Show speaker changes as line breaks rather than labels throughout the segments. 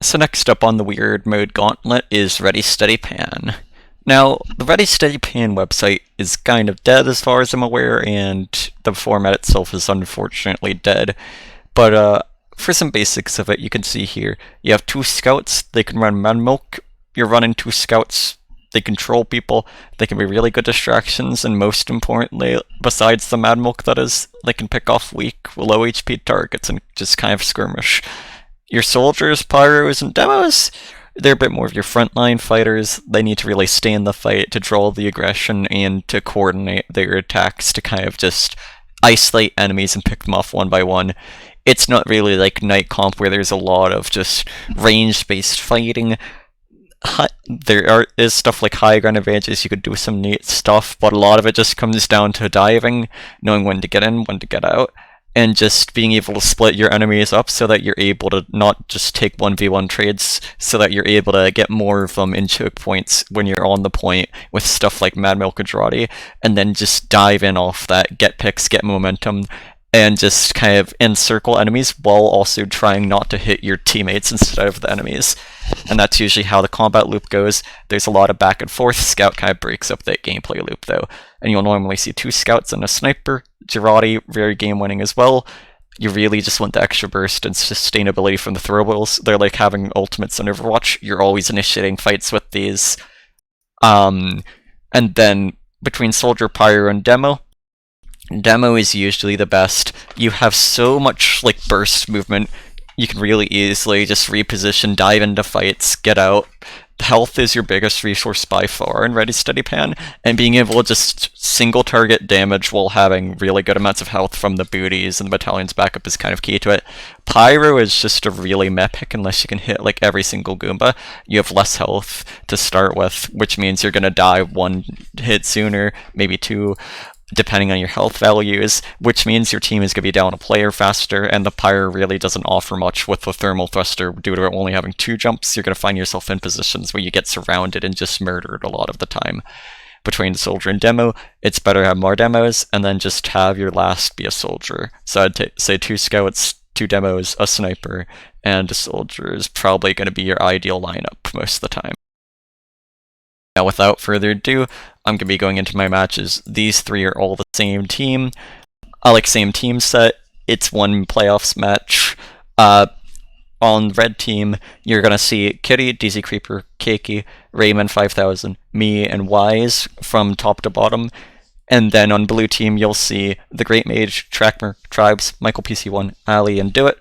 So next up on the weird mode gauntlet is Ready Steady Pan. Now, the Ready Steady Pan website is kind of dead as far as I'm aware, and the format itself is unfortunately dead. But for some basics of it, you can see here, you have two scouts, they can run Mad Milk, you're running two scouts, they control people, they can be really good distractions, and most importantly, besides the Mad Milk that is, they can pick off weak, low HP targets and just kind of skirmish. Your soldiers, pyros, and demos, they're a bit more of your frontline fighters. They need to really stay in the fight to draw the aggression and to coordinate their attacks to kind of just isolate enemies and pick them off one by one. It's not really like Night Comp where there's a lot of just range-based fighting. There is stuff like high ground advantages, you could do some neat stuff, but a lot of it just comes down to diving, knowing when to get in, when to get out, and just being able to split your enemies up so that you're able to not just take 1v1 trades, so that you're able to get more of them in choke points when you're on the point with stuff like Mad Milk and Jarate, and then just dive in off that, get picks, get momentum, and just kind of encircle enemies while also trying not to hit your teammates instead of the enemies. And that's usually how the combat loop goes. There's a lot of back and forth. Scout kind of breaks up that gameplay loop though. And you'll normally see two scouts and a sniper. Jarate, very game winning as well. You really just want the extra burst and sustainability from the throwables. They're like having ultimates in Overwatch. You're always initiating fights with these. And then between Soldier, Pyro, and Demo, Demo is usually the best. You have so much like burst movement. You can really easily just reposition, dive into fights, get out. Health is your biggest resource by far in Ready Steady Pan, and being able to just single target damage while having really good amounts of health from the booties and the battalion's backup is kind of key to it. Pyro is just a really meh pick unless you can hit like every single Goomba. You have less health to start with, which means you're gonna die one hit sooner, maybe two, depending on your health values, which means your team is going to be down a player faster, and the Pyro really doesn't offer much with the Thermal Thruster. Due to it only having two jumps, you're going to find yourself in positions where you get surrounded and just murdered a lot of the time. Between Soldier and Demo, it's better to have more demos, and then just have your last be a Soldier. So I'd say two Scouts, two Demos, a Sniper, and a Soldier is probably going to be your ideal lineup most of the time. Now, without further ado, I'm going to be going into my matches. These three are all the same team. Same team set. It's one playoffs match. On red team, you're going to see Kitty, DZ Creeper, Keiki, Rayman 5000, me, and Wise from top to bottom. And then on blue team, you'll see the Great Mage, Trackmer, Tribes, Michael PC1, Ali, and Do It.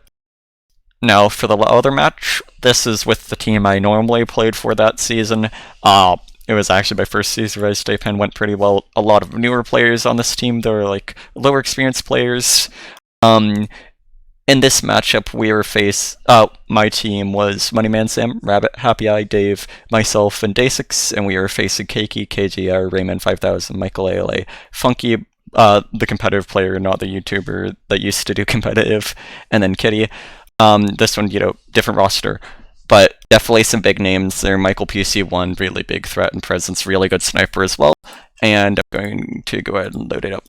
Now, for the other match, this is with the team I normally played for that season. It was actually my first season. Ready Steady Pan went pretty well. A lot of newer players on this team. They were like lower experienced players. In this matchup, we were my team was Moneyman Sam, Rabbit, Happy Eye, Dave, myself, and Day6, and we were facing Keiki, KGR, Rayman 5000, Michael ALA, Funky, the competitive player, not the YouTuber that used to do competitive, and then Kitty. This one, different roster. But definitely some big names there. Michael PC1, really big threat and presence, really good sniper as well. And I'm going to go ahead and load it up.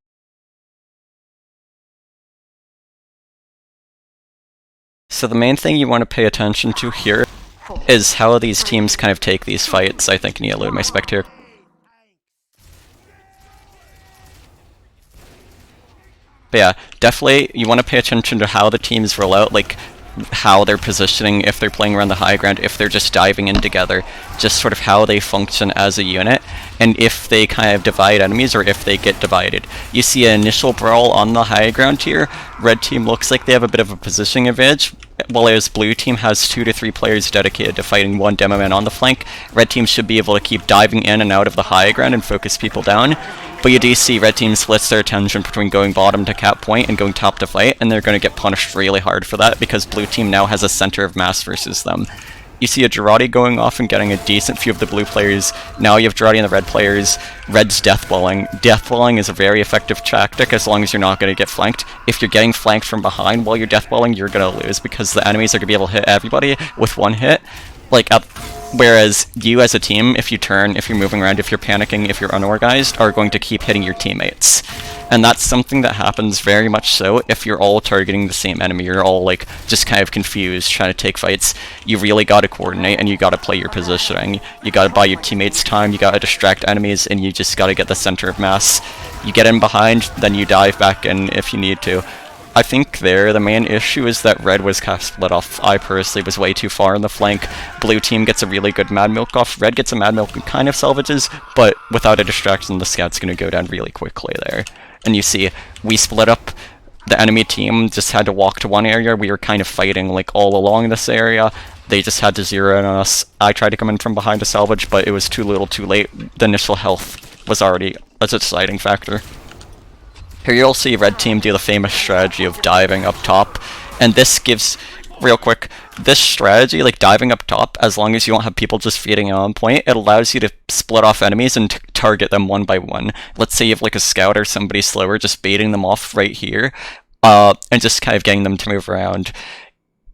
So the main thing you want to pay attention to here is how these teams kind of take these fights. I think I need to load my spec here. But yeah, definitely you want to pay attention to how the teams roll out, like how they're positioning, if they're playing around the high ground, if they're just diving in together, just sort of how they function as a unit, and if they kind of divide enemies or if they get divided. You see an initial brawl on the high ground here. Red team looks like they have a bit of a positioning advantage, whereas blue team has 2 to 3 players dedicated to fighting one demo man on the flank. Red team should be able to keep diving in and out of the high ground and focus people down. But you do see red team splits their attention between going bottom to cap point and going top to fight, and they're going to get punished really hard for that because blue team now has a center of mass versus them. You see a Jarate going off and getting a decent few of the blue players. Now you have Jarate and the red players. Red's deathballing. Deathballing is a very effective tactic as long as you're not going to get flanked. If you're getting flanked from behind while you're deathballing, you're going to lose because the enemies are going to be able to hit everybody with one hit. Like, Whereas you as a team, if you're moving around, if you're panicking, if you're unorganized, are going to keep hitting your teammates. And that's something that happens very much so if you're all targeting the same enemy. You're all like just kind of confused, trying to take fights. You really gotta coordinate and you gotta play your positioning. You gotta buy your teammates time, you gotta distract enemies, and you just gotta get the center of mass. You get in behind, then you dive back in if you need to. I think there, the main issue is that red was kind of split off. I personally was way too far on the flank. Blue team gets a really good Mad Milk off. Red gets a Mad Milk and kind of salvages, but without a distraction, the scout's going to go down really quickly there. And you see, we split up. The enemy team just had to walk to one area. We were kind of fighting like all along this area. They just had to zero in on us. I tried to come in from behind to salvage, but it was too little too late. The initial health was already a deciding factor. Here you'll see red team do the famous strategy of diving up top, and this gives, real quick, this strategy, like diving up top, as long as you don't have people just feeding on point, it allows you to split off enemies and target them one by one. Let's say you have like a scout or somebody slower, just baiting them off right here, and just kind of getting them to move around.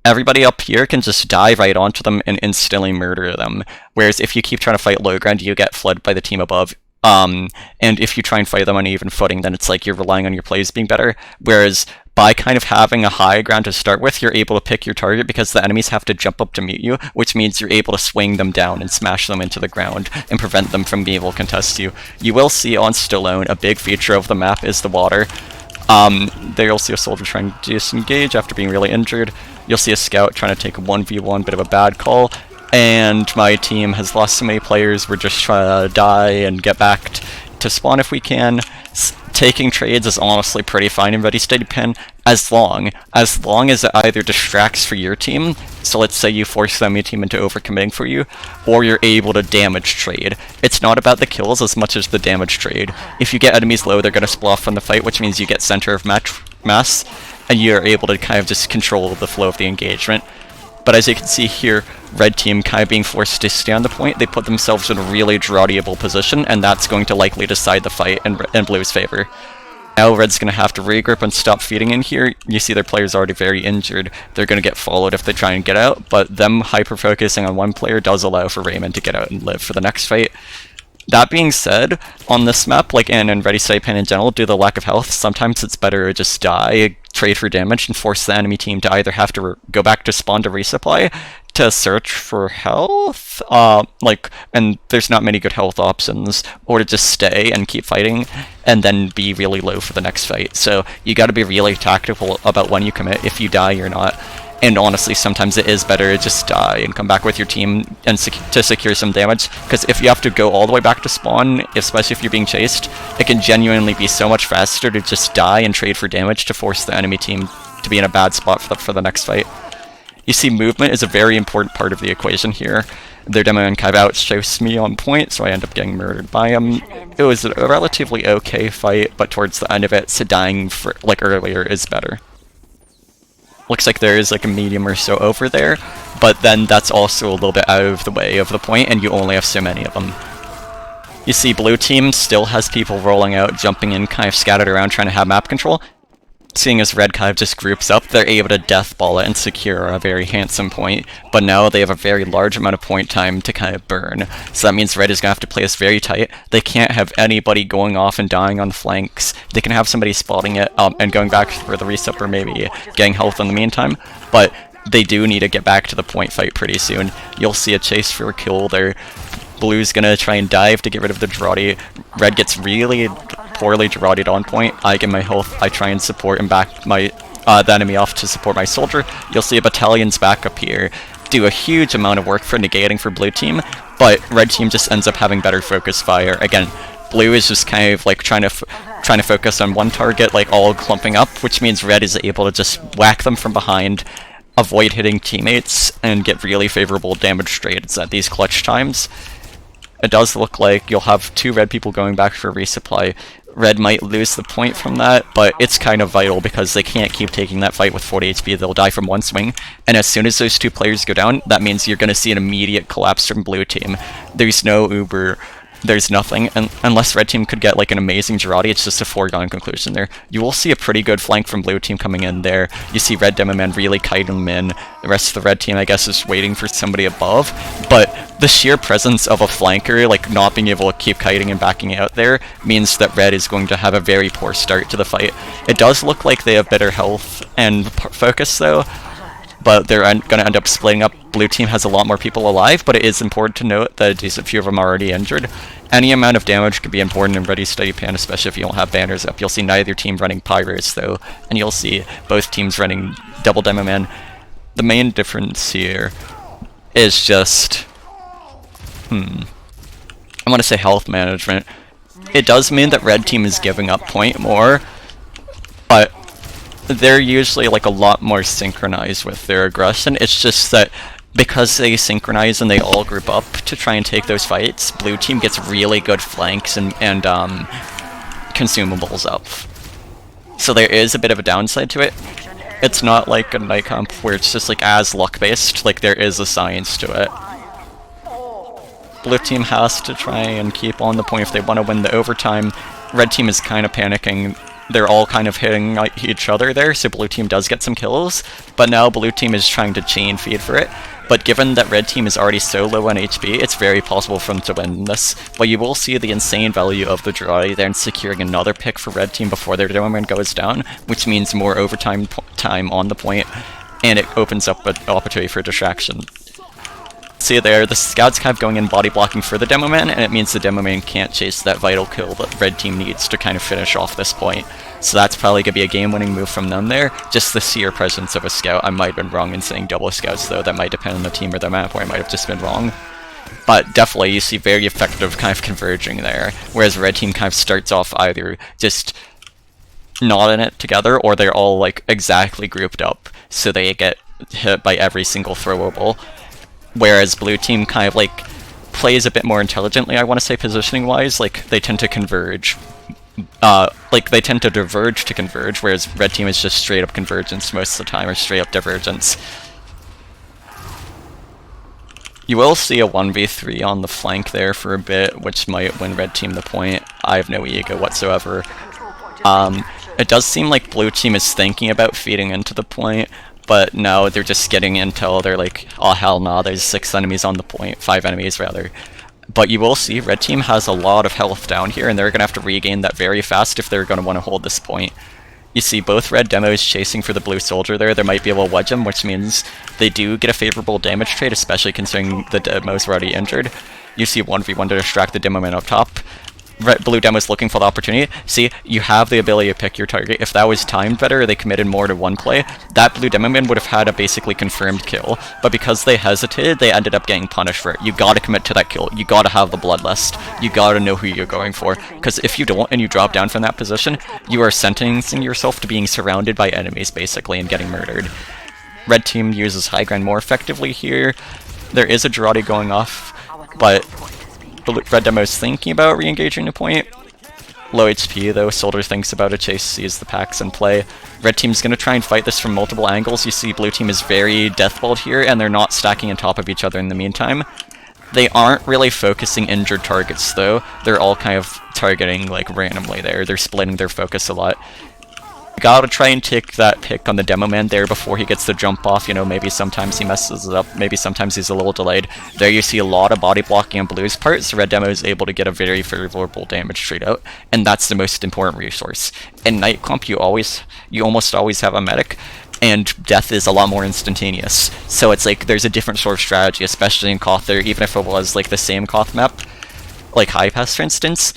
Everybody up here can just dive right onto them and instantly murder them, whereas if you keep trying to fight low ground, you get flooded by the team above. And if you try and fight them on an even footing, then it's like you're relying on your plays being better. Whereas by kind of having a high ground to start with, you're able to pick your target because the enemies have to jump up to meet you, which means you're able to swing them down and smash them into the ground and prevent them from being able to contest you. You will see on Stallone, a big feature of the map is the water. There you'll see a soldier trying to disengage after being really injured. You'll see a scout trying to take a 1v1, bit of a bad call. And my team has lost so many players, we're just trying to die and get back to spawn if we can. Taking trades is honestly pretty fine in Ready Steady Pen, as long as it either distracts for your team, so let's say you force the enemy team into overcommitting for you, or you're able to damage trade. It's not about the kills as much as the damage trade. If you get enemies low, they're going to split off from the fight, which means you get center of mass, and you're able to kind of just control the flow of the engagement. But as you can see here, red team kind of being forced to stay on the point, they put themselves in a really drawable position, and that's going to likely decide the fight in blue's favor. Now red's going to have to regroup and stop feeding in here. You see their player's already very injured. They're going to get followed if they try and get out, but them hyper-focusing on one player does allow for Raymond to get out and live for the next fight. That being said, on this map, like in Ready Steady Pen in general, due to the lack of health, sometimes it's better to just die, trade for damage, and force the enemy team to either have to go back to spawn to resupply, to search for health, and there's not many good health options, or to just stay and keep fighting, and then be really low for the next fight. So you gotta be really tactical about when you commit. If you die, you're not. And honestly, sometimes it is better to just die and come back with your team and to secure some damage, because if you have to go all the way back to spawn, especially if you're being chased, it can genuinely be so much faster to just die and trade for damage to force the enemy team to be in a bad spot for the next fight. You see, movement is a very important part of the equation here. Their demoing kind of outchased me on point, so I end up getting murdered by him. It was a relatively okay fight, but towards the end of it, so dying for, like earlier is better. Looks like there is like a medium or so over there, but then that's also a little bit out of the way of the point, and you only have so many of them. You see, blue team still has people rolling out, jumping in, kind of scattered around, trying to have map control. Seeing as red kind of just groups up, they're able to deathball it and secure a very handsome point, but now they have a very large amount of point time to kind of burn. So that means red is going to have to play this very tight. They can't have anybody going off and dying on the flanks. They can have somebody spotting it and going back for the resup or maybe getting health in the meantime, but they do need to get back to the point fight pretty soon. You'll see a chase for a kill there. Blue's gonna try and dive to get rid of the Gerardi. Red gets really poorly Gerardi'd on point. I get my health, I try and support and back my the enemy off to support my soldier. You'll see a battalion's back up here do a huge amount of work for negating for blue team, but red team just ends up having better focus fire. Again, blue is just kind of like trying to focus on one target, like all clumping up, which means red is able to just whack them from behind, avoid hitting teammates, and get really favorable damage trades at these clutch times. It does look like you'll have two red people going back for resupply. Red might lose the point from that, but it's kind of vital because they can't keep taking that fight with 40 HP. They'll die from one swing, and as soon as those two players go down, that means you're going to see an immediate collapse from blue team. There's no Uber there's nothing, and unless red team could get like an amazing Girardi, it's just a foregone conclusion there. You will see a pretty good flank from blue team coming in there. You see red demo man really kiting them in. The rest of the red team, I guess, is waiting for somebody above, but the sheer presence of a flanker, like not being able to keep kiting and backing out there, means that red is going to have a very poor start to the fight. It does look like they have better health and focus though, but they're going to end up splitting up. Blue team has a lot more people alive, but it is important to note that a decent few of them are already injured. Any amount of damage could be important in Ready Steady Pan, especially if you don't have banners up. You'll see neither team running Pyros though, and you'll see both teams running double Demo Man. The main difference here is just, I want to say health management. It does mean that red team is giving up point more, but they're usually like a lot more synchronized with their aggression. It's just that because they synchronize and they all group up to try and take those fights, blue team gets really good flanks and consumables up. So there is a bit of a downside to it. It's not like a night comp where it's just like as luck based, like there is a science to it. Blue team has to try and keep on the point if they want to win the overtime. Red team is kind of panicking. They're all kind of hitting each other there, so blue team does get some kills, but now blue team is trying to chain feed for it. But given that red team is already so low on HP, it's very possible for them to win this. But you will see the insane value of the Girardi there and securing another pick for red team before their demo man goes down, which means more overtime time on the point, and it opens up an opportunity for distraction. See there, the scout's kind of going in body blocking for the demo man, and it means the demo man can't chase that vital kill that red team needs to kind of finish off this point. So that's probably going to be a game-winning move from them there. Just the sheer presence of a scout. I might have been wrong in saying double scouts though, that might depend on the team or the map, or I might have just been wrong. But definitely you see very effective kind of converging there, whereas red team kind of starts off either just not in it together, or they're all like exactly grouped up, so they get hit by every single throwable. Whereas blue team kind of like plays a bit more intelligently, I want to say positioning wise, like they tend to converge. Like they tend to diverge to converge, whereas red team is just straight up convergence most of the time, or straight up divergence. You will see a 1v3 on the flank there for a bit, which might win red team the point. I have no ego whatsoever. It does seem like blue team is thinking about feeding into the point, but no, they're just getting intel. They're like, oh hell no, there's 6 enemies on the point, 5 enemies rather. But you will see red team has a lot of health down here, and they're going to have to regain that very fast if they're going to want to hold this point. You see both red demos chasing for the blue soldier there. They might be able to wedge him, which means they do get a favorable damage trade, especially considering the demos were already injured. You see 1v1 to distract the demo man up top. Blue demo's looking for the opportunity. See, you have the ability to pick your target. If that was timed better, or they committed more to one play, that blue demo man would have had a basically confirmed kill. But because they hesitated, they ended up getting punished for it. You gotta commit to that kill. You gotta have the bloodlust. You gotta know who you're going for. Because if you don't and you drop down from that position, you are sentencing yourself to being surrounded by enemies basically and getting murdered. Red team uses high ground more effectively here. There is a Girardi going off, but red demo is thinking about re-engaging the point. Low HP though, Soldier thinks about a chase, sees the packs in play. Red team's gonna try and fight this from multiple angles. You see blue team is very deathballed here, and they're not stacking on top of each other in the meantime. They aren't really focusing injured targets though. They're all kind of targeting like randomly there. They're splitting their focus a lot. You gotta try and take that pick on the demo man there before he gets the jump off. You know, maybe sometimes he messes it up, maybe sometimes he's a little delayed. There you see a lot of body blocking on blue's part, so red demo is able to get a very favorable damage trade out, and that's the most important resource. In night comp, you almost always have a medic, and death is a lot more instantaneous. So it's like there's a different sort of strategy, especially in Koth there, even if it was like the same Koth map, like High Pass for instance.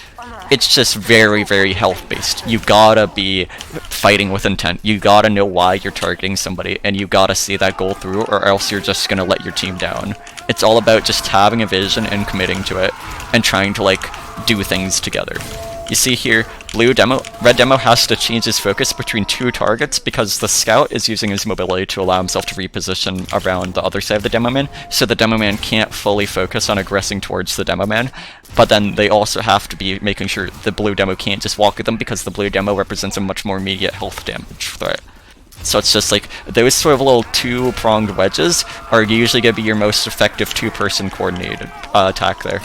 It's just very, very health-based. You gotta be fighting with intent. You gotta know why you're targeting somebody, and you gotta see that goal through, or else you're just gonna let your team down. It's all about just having a vision and committing to it, and trying to, like, do things together. You see here, red demo has to change his focus between 2 targets because the scout is using his mobility to allow himself to reposition around the other side of the demo man, so the demo man can't fully focus on aggressing towards the demo man. But then they also have to be making sure the blue demo can't just walk with them because the blue demo represents a much more immediate health damage threat. So it's just like, those sort of little 2-pronged wedges are usually going to be your most effective 2-person coordinated attack there.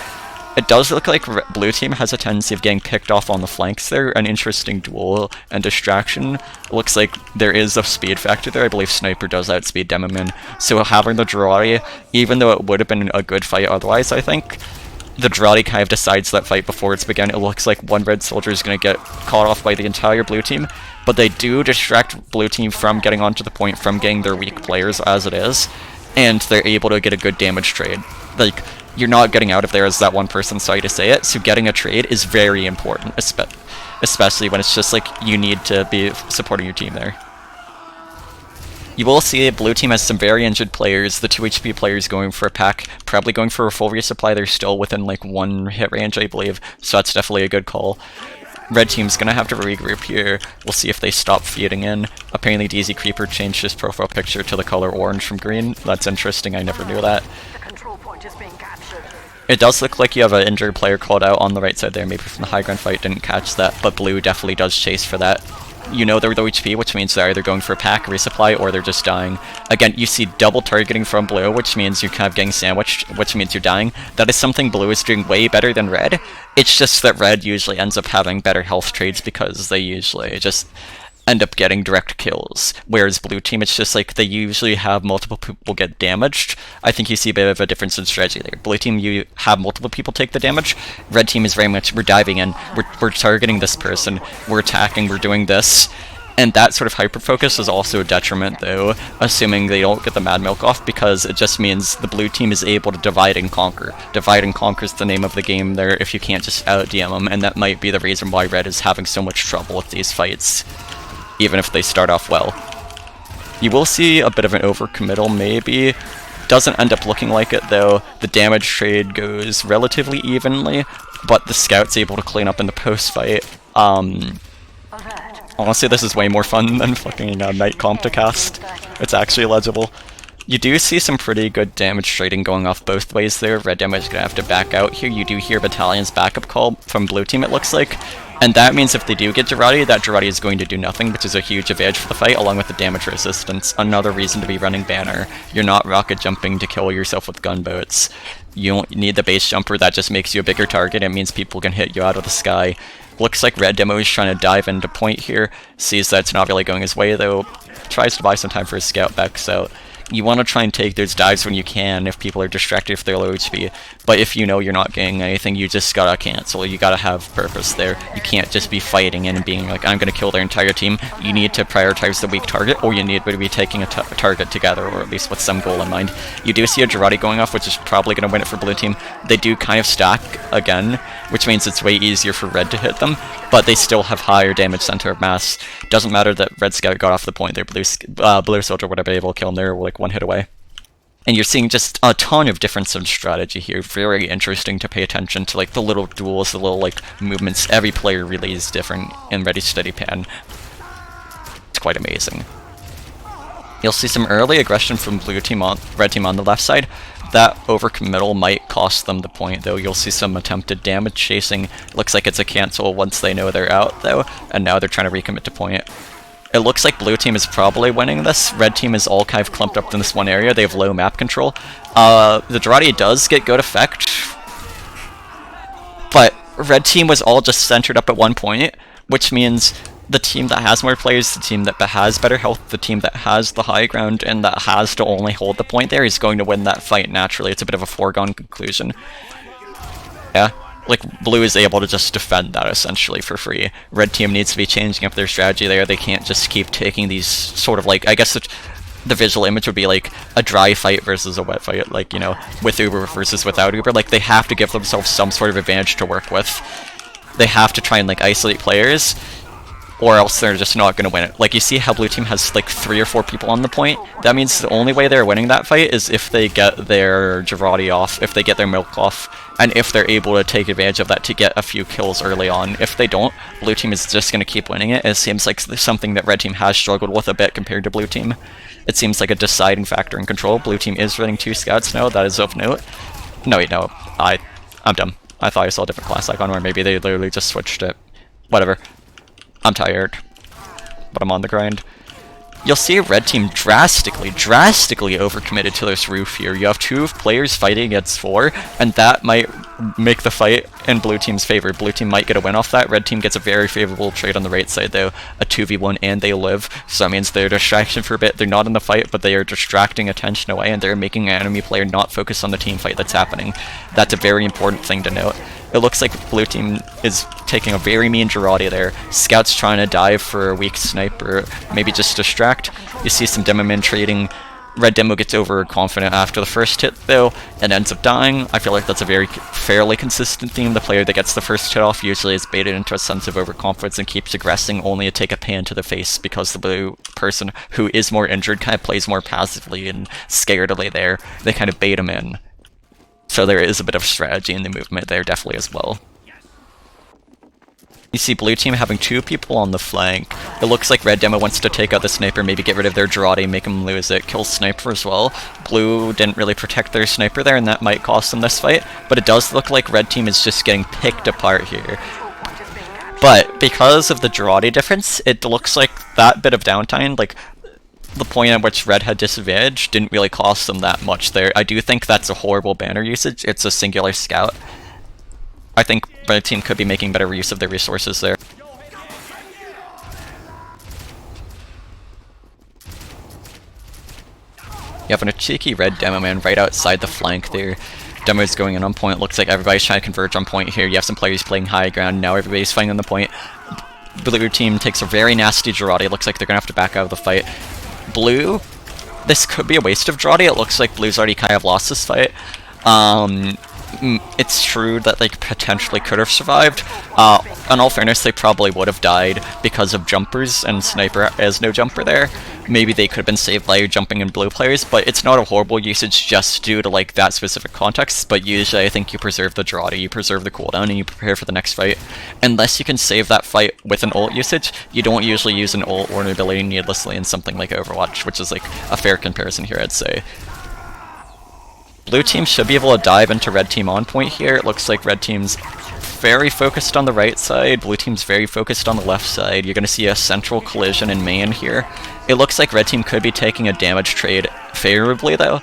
It does look like blue team has a tendency of getting picked off on the flanks there. An interesting duel and distraction. Looks like there is a speed factor there. I believe Sniper does outspeed Demoman. So having the Girardi, even though it would have been a good fight otherwise, I think, the Girardi kind of decides that fight before it's begun. It looks like one red soldier is going to get caught off by the entire blue team, but they do distract blue team from getting onto the point, from getting their weak players as it is, and they're able to get a good damage trade. Like, you're not getting out of there as that one person, sorry to say it, so getting a trade is very important, especially when it's just like you need to be supporting your team there. You will see blue team has some very injured players, the 2 HP players going for a pack, probably going for a full resupply. They're still within like 1 hit range, I believe, so that's definitely a good call. Red team's gonna have to regroup here. We'll see if they stop feeding in. Apparently DZ Creeper changed his profile picture to the color orange from green. That's interesting, I never knew that. It does look like you have an injured player called out on the right side there, maybe from the high ground fight, didn't catch that, but blue definitely does chase for that. You know they're low HP, which means they're either going for a pack, resupply, or they're just dying. Again, you see double targeting from blue, which means you're kind of getting sandwiched, which means you're dying. That is something blue is doing way better than red. It's just that red usually ends up having better health trades because they usually just end up getting direct kills, whereas blue team, it's just like they usually have multiple people get damaged. I think you see a bit of a difference in strategy there. Blue team, you have multiple people take the damage. Red team is very much, we're diving in, we're targeting this person, we're attacking, we're doing this. And that sort of hyper-focus is also a detriment, though, assuming they don't get the Mad Milk off, because it just means the blue team is able to divide and conquer. Divide and conquer is the name of the game there if you can't just out-DM them, and that might be the reason why Red is having so much trouble with these fights, even if they start off well. You will see a bit of an overcommittal, maybe. Doesn't end up looking like it, though. The damage trade goes relatively evenly, but the scout's able to clean up in the post-fight. Honestly, this is way more fun than fucking Night Comp to cast. It's actually legible. You do see some pretty good damage trading going off both ways there. Red damage is gonna have to back out here. You do hear Battalion's backup call from blue team, it looks like. And that means if they do get Girardi, that Girardi is going to do nothing, which is a huge advantage for the fight, along with the damage resistance. Another reason to be running Banner. You're not rocket jumping to kill yourself with gunboats. You don't need the base jumper, that just makes you a bigger target. It means people can hit you out of the sky. Looks like Red Demo is trying to dive into point here. Sees that it's not really going his way, though. Tries to buy some time for his scout backs out. You want to try and take those dives when you can if people are distracted, if they're low HP. But if you know you're not getting anything, you just gotta cancel. You gotta have purpose there. You can't just be fighting in and being like, I'm gonna kill their entire team. You need to prioritize the weak target, or you need to be taking a target together, or at least with some goal in mind. You do see a Girardi going off, which is probably gonna win it for blue team. They do kind of stack again, which means it's way easier for red to hit them, but they still have higher damage center of mass. Doesn't matter that red scout got off the point there. Blue soldier would have been able to kill him there, like one hit away. And you're seeing just a ton of difference in strategy here. Very interesting to pay attention to, like, the little duels, the little, like, movements. Every player really is different in Ready Steady Pan. It's quite amazing. You'll see some early aggression from blue team on red team on the left side. That overcommittal might cost them the point, though. You'll see some attempted damage chasing. Looks like it's a cancel once they know they're out, though, and now they're trying to recommit to point. It looks like blue team is probably winning this. Red team is all kind of clumped up in this one area. They have low map control. The Girardi does get good effect, but red team was all just centered up at one point, which means the team that has more players, the team that has better health, the team that has the high ground and that has to only hold the point there is going to win that fight naturally. It's a bit of a foregone conclusion. Yeah. Like, blue is able to just defend that essentially for free. Red team needs to be changing up their strategy there. They can't just keep taking these sort of, like, I guess the visual image would be like a dry fight versus a wet fight, like, you know, with Uber versus without Uber. Like, they have to give themselves some sort of advantage to work with. They have to try and, like, isolate players, or else they're just not going to win it. Like, you see how blue team has, like, 3 or 4 people on the point? That means the only way they're winning that fight is if they get their Girardi off, if they get their milk off, and if they're able to take advantage of that to get a few kills early on. If they don't, blue team is just going to keep winning it. It seems like something that red team has struggled with a bit compared to blue team. It seems like a deciding factor in control. Blue team is running 2 scouts now, that is of note. No, wait, no, I'm dumb. I thought I saw a different class icon, or maybe they literally just switched it. Whatever. I'm tired, but I'm on the grind. You'll see red team drastically overcommitted to this roof here. You have 2 players fighting against 4, and that might make the fight in blue team's favor. Blue team might get a win off that. Red team gets a very favorable trade on the right side though, a 2v1, and they live, so that means they're distraction for a bit. They're not in the fight, but they are distracting attention away, and they're making an enemy player not focus on the team fight that's happening. That's a very important thing to note. It looks like blue team is taking a very mean Girardi there. Scout's trying to dive for a weak sniper, maybe just distract. You see some Demoman trading. Red Demo gets overconfident after the first hit though, and ends up dying. I feel like that's a very fairly consistent theme. The player that gets the first hit off usually is baited into a sense of overconfidence and keeps aggressing only to take a pan to the face, because the blue person who is more injured kind of plays more passively and scaredly there. They kind of bait him in. So there is a bit of strategy in the movement there definitely as well. You see blue team having 2 people on the flank. It looks like red demo wants to take out the sniper, maybe get rid of their Girardi, make him lose it, kill sniper as well. Blue didn't really protect their sniper there, and that might cost them this fight, but it does look like red team is just getting picked apart here. But because of the Girardi difference, it looks like that bit of downtime, like the point at which red had disadvantage, didn't really cost them that much there. I do think that's a horrible banner usage. It's a singular scout. I think red team could be making better use of their resources there. You have a cheeky red demo man right outside the flank there. Demo's going in on point. Looks like everybody's trying to converge on point here. You have some players playing high ground. Now everybody's fighting on the point. Blue team takes a very nasty Girardi. Looks like they're going to have to back out of the fight. Blue, this could be a waste of Girardi. It looks like Blue's already kind of lost this fight. It's true that they potentially could have survived. In all fairness, they probably would have died because of jumpers, and Sniper has no jumper there. Maybe they could have been saved by jumping in blue players, but it's not a horrible usage just due to like that specific context. But usually I think you preserve the Girardi, you preserve the cooldown, and you prepare for the next fight. Unless you can save that fight with an ult usage, you don't usually use an ult or an ability needlessly in something like Overwatch, which is like a fair comparison here, I'd say. Blue team should be able to dive into red team on point here. It looks like red team's very focused on the right side, blue team's very focused on the left side. You're going to see a central collision in main here. It looks like red team could be taking a damage trade favorably though,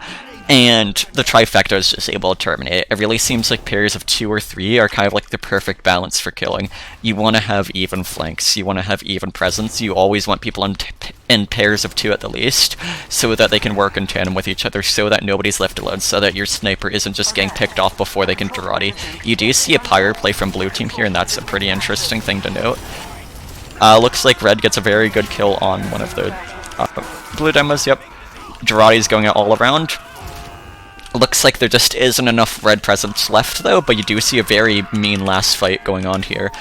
and the trifecta is just able to terminate. It really seems like pairs of 2 or 3 are kind of like the perfect balance for killing. You want to have even flanks, you want to have even presence, you always want people in pairs of 2 at the least, so that they can work in tandem with each other, so that nobody's left alone, so that your sniper isn't just getting picked off before they can Girardi. You do see a pyre play from blue team here, and that's a pretty interesting thing to note. Looks like red gets a very good kill on one of the blue demos, yep. Girardi's going out all around. Looks like there just isn't enough red presence left though, but you do see a very mean last fight going on here.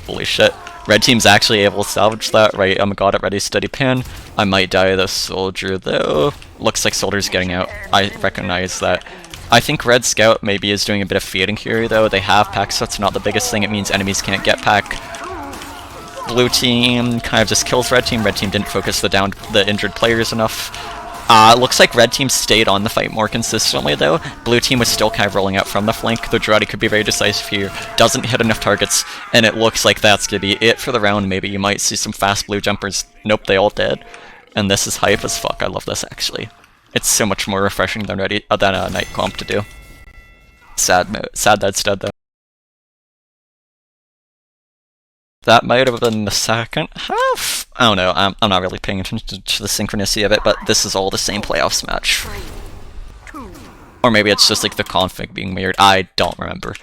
Holy shit. Red team's actually able to salvage that, right? I'm god at ready steady pan. I might die of the soldier though. Looks like soldier's getting out. I recognize that. I think red scout maybe is doing a bit of feeding here though. They have pack, so it's not the biggest thing. It means enemies can't get pack. Blue team kind of just kills red team. Red team didn't focus the injured players enough. Looks like red team stayed on the fight more consistently though. Blue team was still kind of rolling out from the flank. The Girardi could be very decisive here. Doesn't hit enough targets, and it looks like that's gonna be it for the round. Maybe you might see some fast blue jumpers. Nope, they all dead. And this is hype as fuck. I love this actually. It's so much more refreshing than night comp to do. Sad that's dead though. That might have been the second half? I don't know, I'm not really paying attention to the synchronicity of it, but this is all the same playoffs match. Or maybe it's just like the config being weird, I don't remember.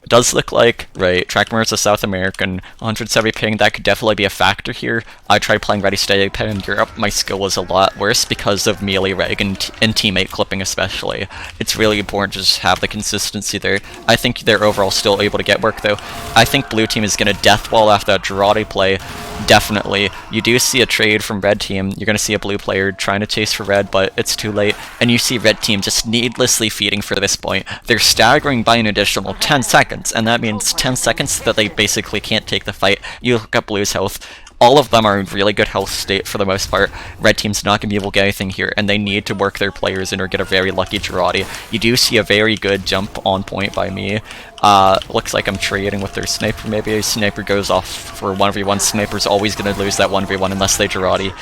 It does look like, right, Trackmore is a South American, 170 ping, that could definitely be a factor here. I tried playing Ready Steady Pan in Europe, my skill was a lot worse because of melee reg and teammate clipping especially. It's really important to just have the consistency there. I think they're overall still able to get work though. I think blue team is going to death wall after that Girardi play, definitely. You do see a trade from red team, you're going to see a blue player trying to chase for red, but it's too late. And you see red team just needlessly feeding for this point. They're staggering by an additional 10 seconds. And that means 10 seconds that they basically can't take the fight. You look up blue's health. All of them are in really good health state for the most part. Red team's not going to be able to get anything here, and they need to work their players in or get a very lucky Girardi. You do see a very good jump on point by me. Looks like I'm trading with their sniper. Maybe a sniper goes off for 1v1. Sniper's always going to lose that 1v1 unless they Girardi.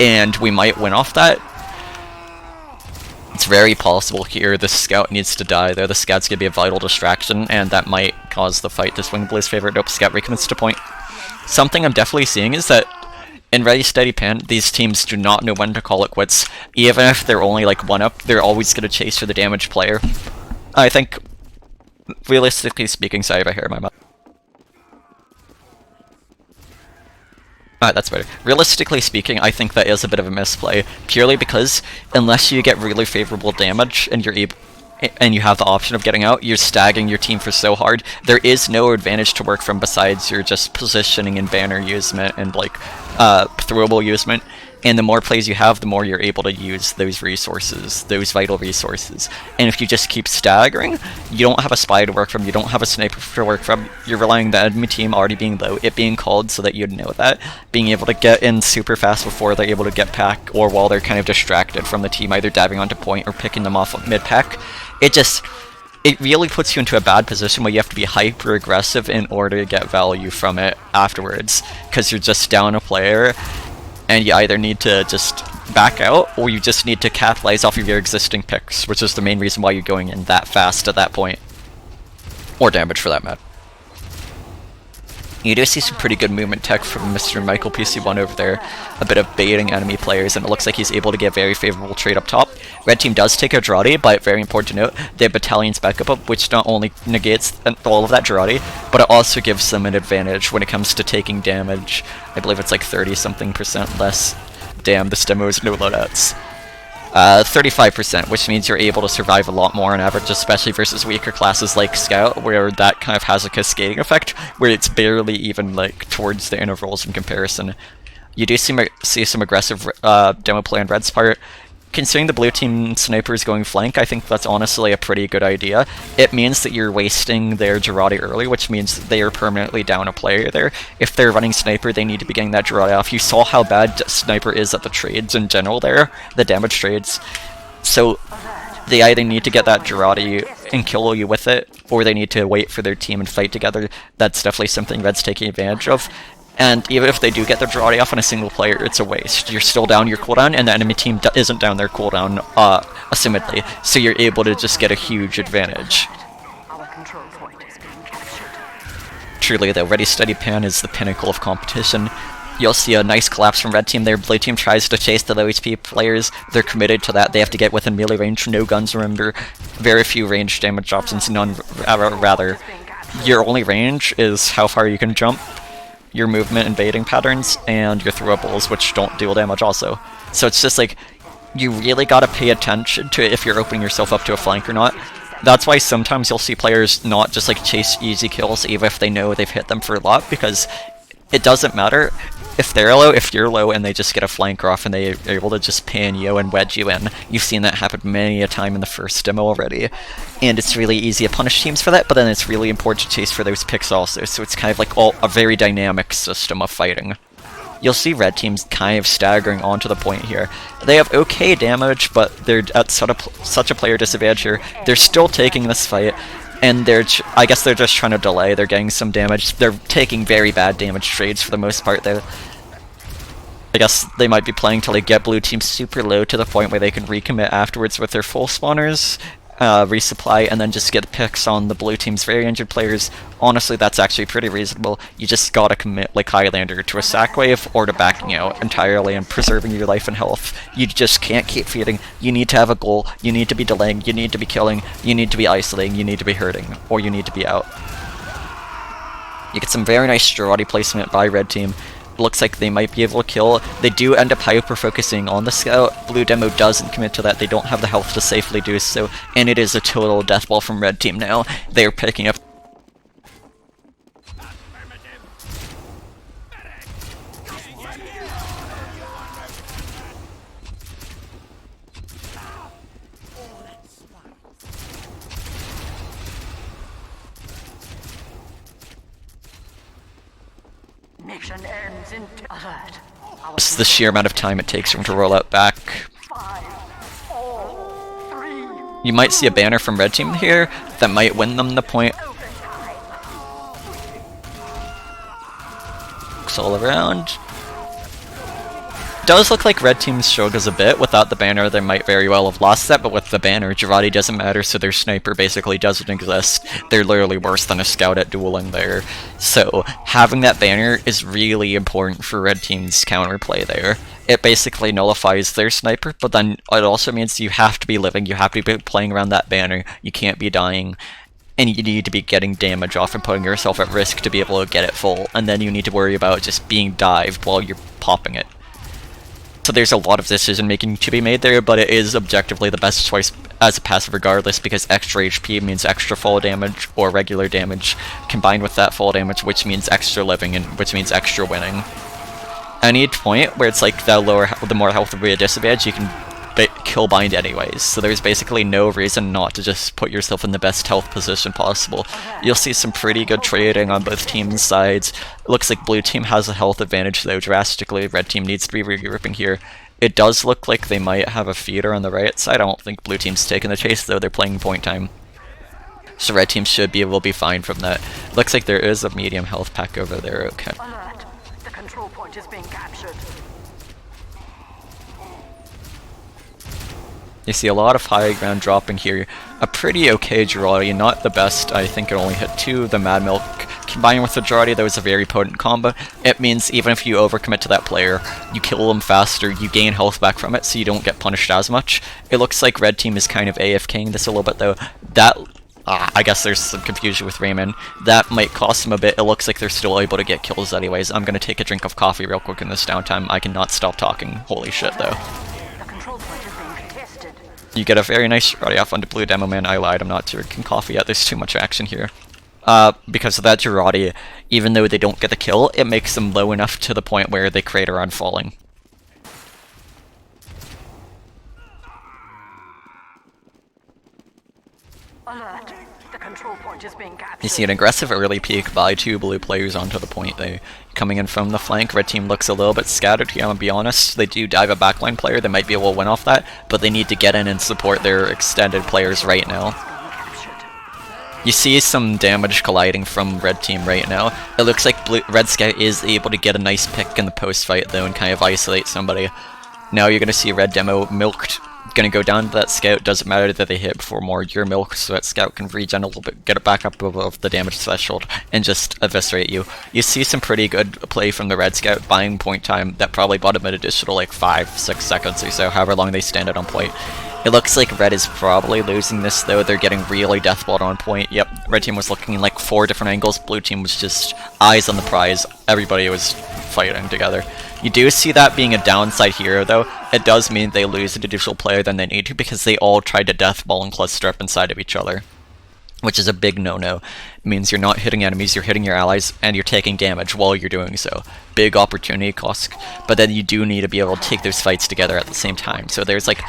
And we might win off that. It's very possible here the scout needs to die there. The scout's gonna be a vital distraction, and that might cause the fight to swing Blue's favor. Nope, scout recommits to point. Something I'm definitely seeing is that in Ready Steady Pan, these teams do not know when to call it quits. Even if they're only like 1-up, they're always gonna chase for the damaged player. I think, realistically speaking, sorry if I hear my mouth. Alright, that's better. Realistically speaking, I think that is a bit of a misplay, purely because unless you get really favorable damage and you're able and you have the option of getting out, you're staggering your team for so hard. There is no advantage to work from besides your just positioning and banner usement and like throwable usement. And the more plays you have, the more you're able to use those resources, those vital resources. And if you just keep staggering, you don't have a spy to work from, you don't have a sniper to work from, you're relying on the enemy team already being low, it being called so that you'd know that, being able to get in super fast before they're able to get pack, or while they're kind of distracted from the team, either diving onto point or picking them off mid-pack. It really puts you into a bad position where you have to be hyper aggressive in order to get value from it afterwards, because you're just down a player, and you either need to just back out, or you just need to capitalize off of your existing picks, which is the main reason why you're going in that fast at that point. Or damage for that matter. You do see some pretty good movement tech from Mr. Michael PC1 over there, a bit of baiting enemy players, and it looks like he's able to get very favorable trade up top. Red team does take a Jarate, but very important to note, they have Battalion's backup up, which not only negates all of that Jarate, but it also gives them an advantage when it comes to taking damage. I believe it's like 30-something% less. Damn, this demo is no loadouts. 35%, which means you're able to survive a lot more on average, especially versus weaker classes like Scout, where that kind of has a cascading effect, where it's barely even like towards the intervals in comparison. You do see some aggressive demo play on Red's part. Considering the blue team sniper is going flank, I think that's honestly a pretty good idea. It means that you're wasting their Jarate early, which means they are permanently down a player there. If they're running sniper, they need to be getting that Jarate off. You saw how bad sniper is at the trades in general there, the damage trades. So they either need to get that Jarate and kill you with it, or they need to wait for their team and fight together. That's definitely something Red's taking advantage of. And even if they do get their Jarate off on a single player, it's a waste. You're still down your cooldown, and the enemy team isn't down their cooldown, assumedly, so you're able to just get a huge advantage. Truly, though, Ready Steady Pan is the pinnacle of competition. You'll see a nice collapse from Red Team there. Blue Team tries to chase the low HP players. They're committed to that. They have to get within melee range. No guns, remember. Very few range damage options. None, rather. Your only range is how far you can jump, your movement and baiting patterns, and your throwables, which don't deal damage also. So it's just like, you really gotta pay attention to it if you're opening yourself up to a flank or not. That's why sometimes you'll see players not just like chase easy kills even if they know they've hit them for a lot, because it doesn't matter if they're low, if you're low, and they just get a flanker off and they're able to just pan you and wedge you in. You've seen that happen many a time in the first demo already. And it's really easy to punish teams for that, but then it's really important to chase for those picks also, so it's kind of like a very dynamic system of fighting. You'll see Red Team's kind of staggering onto the point here. They have okay damage, but they're at such a player disadvantage here. They're still taking this fight, and I guess they're just trying to delay. They're getting some damage. They're taking very bad damage trades for the most part there. I guess they might be playing till they get blue team super low to the point where they can recommit afterwards with their full spawners, resupply, and then just get picks on the blue team's very injured players. Honestly, that's actually pretty reasonable. You just gotta commit, like Highlander, to a sack wave or to backing out entirely and preserving your life and health. You just can't keep feeding. You need to have a goal. You need to be delaying. You need to be killing. You need to be isolating. You need to be hurting. Or you need to be out. You get some very nice Jarate placement by Red Team. Looks like they might be able to kill. They do end up hyper-focusing on the scout. Blue Demo doesn't commit to that. They don't have the health to safely do so, and it is a total death ball from Red Team now. They're picking up
Mission ends in alert.
just the sheer amount of time it takes for them to roll out back.
5, 4, 3.
You might see a banner from Red Team here that might win them the point. Looks all around. does look like red team struggles a bit. Without the banner, they might very well have lost that, but with the banner, Girardi doesn't matter, so their sniper basically doesn't exist. They're literally worse than a scout at dueling there. So having that banner is really important for red team's counterplay there. It basically nullifies their sniper, but then it also means you have to be living, you have to be playing around that banner, you can't be dying, and you need to be getting damage off and putting yourself at risk to be able to get it full, and then you need to worry about just being dived while you're popping it. So there's a lot of decision making to be made there, but it is objectively the best choice as a passive regardless, because extra HP means extra fall damage or regular damage combined with that fall damage, which means extra living and which means extra winning. Any point where it's like the more health will be a disadvantage, you can kill bind anyways, so there's basically no reason not to just put yourself in the best health position possible. You'll see some pretty good trading on both teams' sides. It looks like blue team has a health advantage though drastically, red team needs to be regrouping here. It does look like they might have a feeder on the right side. I don't think blue team's taking the chase though, they're playing point time. So red team should be able to be fine from that. Looks like there is a medium health pack over there, okay.
Alert! The control point is being captured.
You see a lot of high ground dropping here. A pretty okay Girardi, not the best. I think it only hit 2. The Mad Milk combined with the Girardi, that was a very potent combo. It means even if you overcommit to that player, you kill them faster, you gain health back from it, so you don't get punished as much. It looks like red team is kind of AFKing this a little bit though. That, I guess there's some confusion with Raymond. That might cost them a bit. It looks like they're still able to get kills anyways. I'm gonna take a drink of coffee real quick in this downtime. I cannot stop talking. Holy shit though.
The control point is being contested.
You get a very nice Girardi off onto blue demo man. I lied, I'm not drinking coffee yet, there's too much action here. Because of that Girardi, even though they don't get the kill, it makes them low enough to the point where they crater on falling.
Alert! The control point is being captured.
You see an aggressive early peek by 2 blue players onto the point there. Coming in from the flank, red team looks a little bit scattered here, I'm gonna be honest. They do dive a backline player, they might be able to win off that, but they need to get in and support their extended players right now. You see some damage colliding from red team right now. It looks like red scout is able to get a nice pick in the post fight though and kind of isolate somebody. Now you're gonna see red demo milked. Gonna go down to that scout, doesn't matter that they hit before more, your milk, so that scout can regen a little bit, get it back up above the damage threshold, and just eviscerate you. You see some pretty good play from the red scout, buying point time, that probably bought him an additional like 5-6 seconds or so, however long they stand it on point. It looks like red is probably losing this though, they're getting really deathballed on point. Yep, red team was looking in like 4 different angles, blue team was just eyes on the prize, everybody was fighting together. You do see that being a downside here though. It does mean they lose an additional player than they need to because they all tried to deathball and cluster up inside of each other, which is a big no-no. It means you're not hitting enemies, you're hitting your allies, and you're taking damage while you're doing so. Big opportunity cost, but then you do need to be able to take those fights together at the same time. So there's like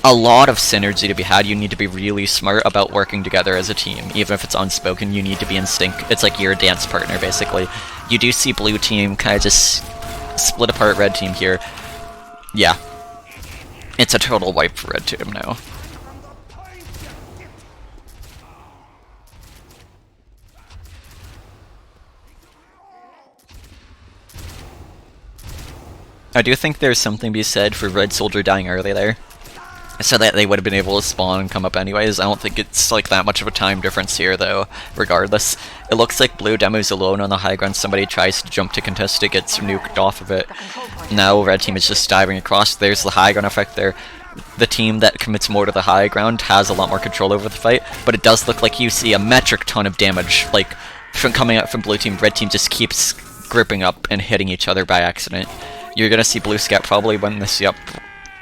a lot of synergy to be had. You need to be really smart about working together as a team. Even if it's unspoken, you need to be in sync. It's like your dance partner, basically. You do see blue team kind of just split apart red team here. Yeah. It's a total wipe for red team now. I do think there's something to be said for red soldier dying early there, so that they would have been able to spawn and come up anyways. I don't think it's like that much of a time difference here though, regardless. It looks like blue demo's alone on the high ground, somebody tries to jump to contest it, gets nuked off of it. Now red team is just diving across, there's the high ground effect there. The team that commits more to the high ground has a lot more control over the fight, but it does look like you see a metric ton of damage, like from coming out from blue team. Red team just keeps gripping up and hitting each other by accident. You're gonna see blue scout probably win this. Yep.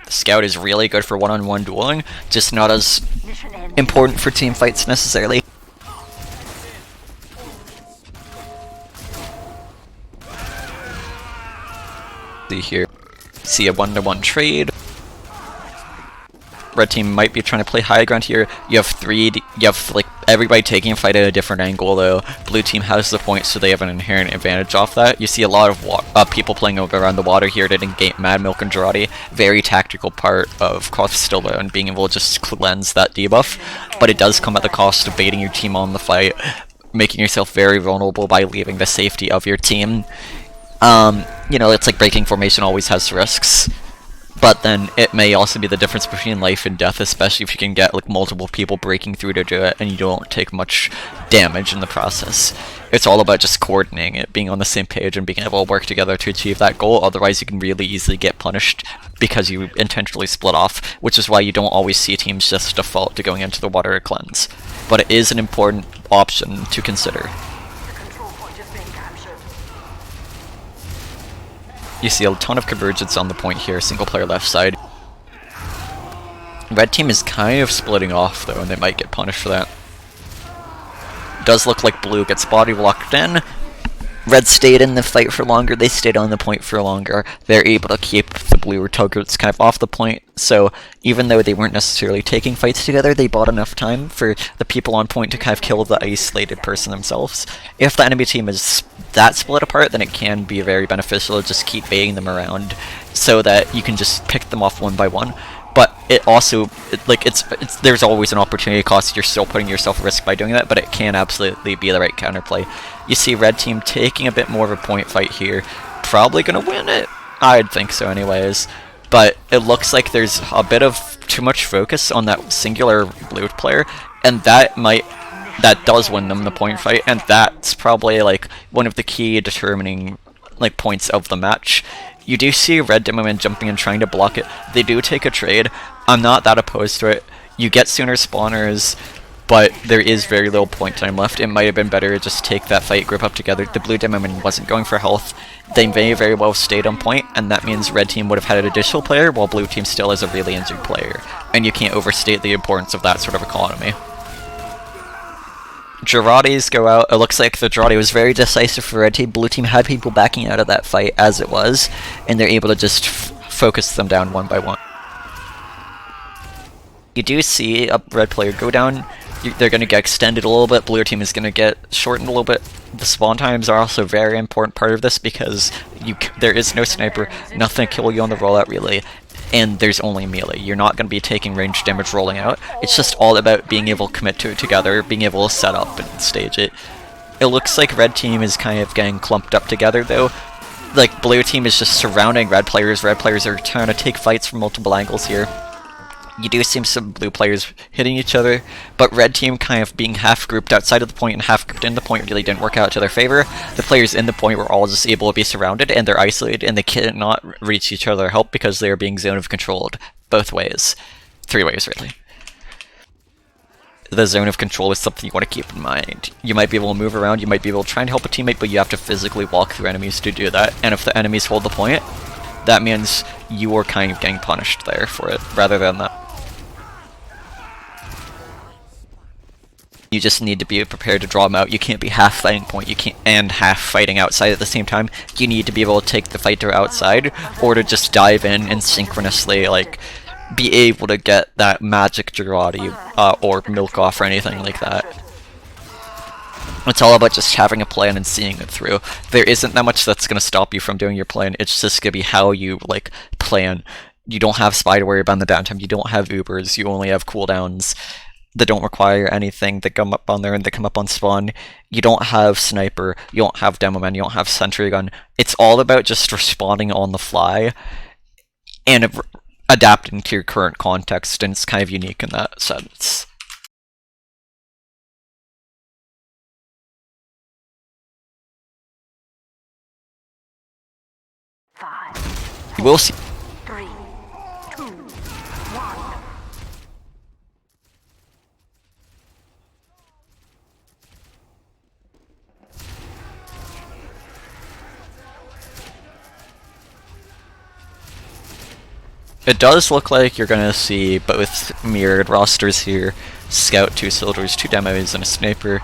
Scout is really good for one-on-one dueling, just not as important for team fights necessarily. See here, see a one-to-one trade. Red team might be trying to play high ground here. You have like everybody taking a fight at a different angle though. Blue team has the point, so they have an inherent advantage off that. You see a lot of people playing around the water here to negate Mad Milk and Girardi. Very tactical part of Stilla and being able to just cleanse that debuff, but it does come at the cost of baiting your team on the fight, making yourself very vulnerable by leaving the safety of your team. You know, it's like breaking formation always has risks, but then it may also be the difference between life and death, especially if you can get like multiple people breaking through to do it and you don't take much damage in the process. It's all about just coordinating it, being on the same page and being able to work together to achieve that goal. Otherwise you can really easily get punished because you intentionally split off, which is why you don't always see teams just default to going into the water cleanse. But it is an important option to consider.
The control point is being captured.
You see a ton of convergence on the point here, single player left side. Red team is kind of splitting off though, and they might get punished for that. Does look like blue gets body locked in. Red stayed in the fight for longer, they stayed on the point for longer. They're able to keep the blue targets kind of off the point, so even though they weren't necessarily taking fights together, they bought enough time for the people on point to kind of kill the isolated person themselves. If the enemy team is that split apart, then it can be very beneficial to just keep baiting them around so that you can just pick them off one by one. But it also, there's always an opportunity cost. You're still putting yourself at risk by doing that, but it can absolutely be the right counterplay. You see red team taking a bit more of a point fight here. Probably gonna win it. I'd think so anyways. But it looks like there's a bit of too much focus on that singular blue player, and that does win them the point fight, and that's probably like one of the key determining like points of the match. You do see red demoman jumping and trying to block it. They do take a trade. I'm not that opposed to it. You get sooner spawners, but there is very little point time left. It might have been better to just take that fight, group up together. The blue demoman wasn't going for health. They may very well have stayed on point, and that means red team would have had an additional player, while blue team still has a really injured player. And you can't overstate the importance of that sort of economy. Giraudis go out. It looks like the Girardi was very decisive for red team. Blue team had people backing out of that fight as it was, and they're able to just focus them down one by one. You do see a red player go down. They're going to get extended a little bit. Blue team is going to get shortened a little bit. The spawn times are also a very important part of this because there is no sniper, nothing to kill you on the rollout really, and there's only melee. You're not going to be taking range damage rolling out. It's just all about being able to commit to it together, being able to set up and stage it. It looks like red team is kind of getting clumped up together though. Like blue team is just surrounding red players. Red players are trying to take fights from multiple angles here. You do see some blue players hitting each other, but red team kind of being half grouped outside of the point and half grouped in the point really didn't work out to their favor. The players in the point were all just able to be surrounded, and they're isolated, and they cannot reach each other help because they are being zone of controlled both ways. 3 ways really. The zone of control is something you want to keep in mind. You might be able to move around, you might be able to try and help a teammate, but you have to physically walk through enemies to do that, and if the enemies hold the point, that means you are kind of getting punished there for it, rather than that. You just need to be prepared to draw them out. You can't be half fighting point, you can't and half fighting outside at the same time. You need to be able to take the fight to outside, or to just dive in and synchronously, like, be able to get that magic Girardi, or milk off or anything like that. It's all about just having a plan and seeing it through. There isn't that much that's going to stop you from doing your plan, it's just going to be how you, like, plan. You don't have spy to worry about in the downtime, you don't have Ubers, you only have cooldowns that don't require anything that come up on there and that come up on spawn. You don't have sniper, you don't have demo man, you don't have sentry gun. It's all about just responding on the fly and adapting to your current context, and it's kind of unique in that sense. You will see.
3, 2, 1.
It does look like you're gonna see both mirrored rosters here. Scout, 2 soldiers, 2 demos, and a sniper.